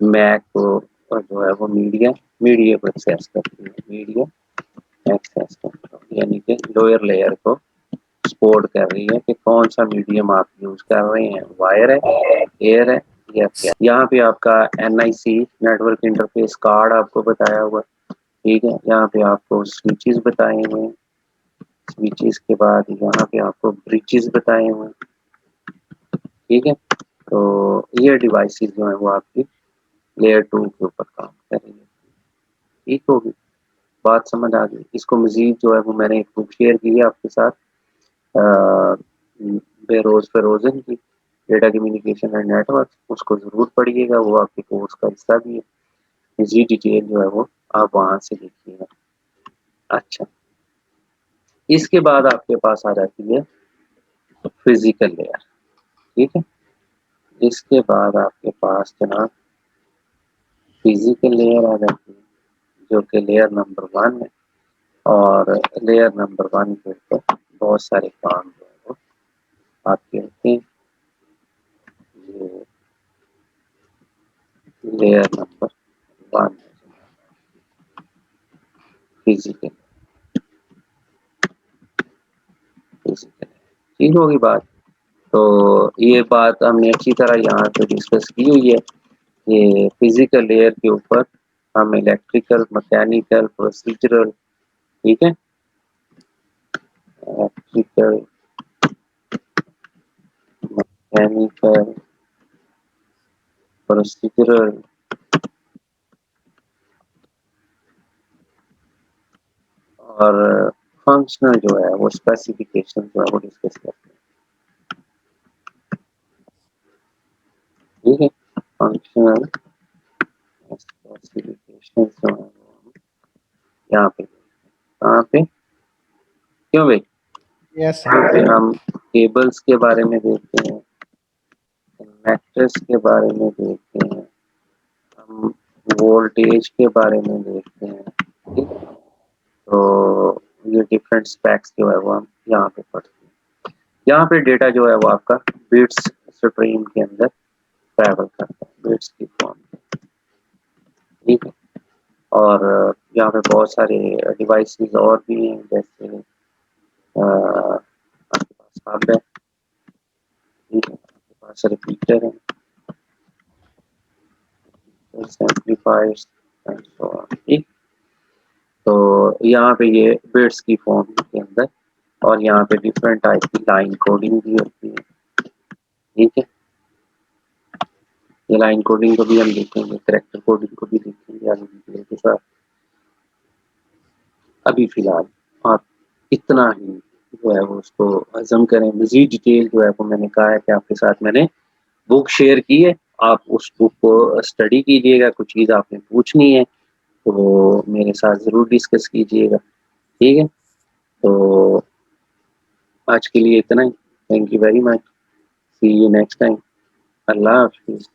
मैक को जो है वो मीडिया को एक्सेस करती है, मीडिया एक्सेस कंट्रोल, यानी कि लोअर लेयर को सपोर्ट कर रही है कि कौन सा मीडियम आप यूज कर रहे हैं, वायर है, एयर है, या क्या। यहाँ पे आपका NIC नेटवर्क इंटरफेस कार्ड आपको बताया हुआ, ठीक है, यहाँ पे आपको स्विचेस बताए हुए हैं, स्विचेस के बाद यहाँ पे आपको ब्रिजेस बताए हुए हैं, ठीक है। तो ये डिवाइसेस जो है वो आपकी लेयर 2 के ऊपर काम कर रही है, ठीक होगी बात, समझ आ गई? इसको मजीद जो है वो मैंने एक बुक शेयर की है आपके साथ, बेरोज फेरोजन की, डेटा कम्युनिकेशन एंड नेटवर्क, उसको जरूर पढ़िएगा, वो आपके कोर्स का हिस्सा भी है, मजीद डिटेल जो है वो आप वहां से देखिएगा। अच्छा, इसके बाद आपके पास आ जाती है फिजिकल लेयर, ठीक है, इसके बाद आपके पास जनाब फिजिकल लेयर आ जाती है, जो कि लेयर नंबर 1 है। और लेयर नंबर 1 के ऊपर बहुत सारे काम जो है वो आपके होते हैं। ये लेयर नंबर 1, फिजिकल फिजिकल ठीक होगी बात। तो ये बात हमने अच्छी तरह यहाँ पे डिस्कस की हुई है। ये फिजिकल लेयर के ऊपर हम इलेक्ट्रिकल, मैकेनिकल, प्रोसीजरल, ठीक है, इलेक्ट्रिकल, मैकेनिकल, प्रोसीजरल और फंक्शनल जो है वो स्पेसिफिकेशन जो है वो डिस्कस करते हैं, ठीक है। फंक्शनल स्पेसिफिकेशन जो है वो यहाँ पे, कहाँ पे, क्यों भाई, यस यहाँ पे हम केबल्स के बारे में देखते हैं, कनेक्टर्स के बारे में देखते हैं, हम वोल्टेज के बारे में देखते हैं, ठीक है। तो ये डिफरेंट स्पेक्स जो है वो हम यहाँ पे पढ़ते हैं। यहाँ पे डेटा जो है वो आपका बिट्स स्ट्रीम के अंदर ट्रैवल करता है, बिट्स की फॉर्म में, ठीक है। और यहाँ पे बहुत सारे डिवाइसेस और भी हैं, जैसे आपके पास हब है, ठीक है, आपके पास रिपीटर है, एम्पलीफायर्स एंड सो ऑन, ठीक। तो यहाँ पे ये बिट्स की फॉर्म के अंदर, और यहाँ पे डिफरेंट टाइप की लाइन कोडिंग भी होती है, ठीक है। ये लाइन कोडिंग को भी हम देखेंगे, कैरेक्टर कोडिंग को भी देखेंगे आगे वीडियो के साथ। अभी फिलहाल आप इतना ही जो है वो उसको हजम करें। मजीद डिटेल जो है वो मैंने कहा है कि आपके साथ मैंने बुक शेयर की है, आप उस बुक को स्टडी कीजिएगा, कुछ चीज़ आपने पूछनी है तो मेरे साथ ज़रूर डिस्कस कीजिएगा, ठीक है। तो आज के लिए इतना ही। Thank you very much, see you next time. अल्लाह हाफिज़।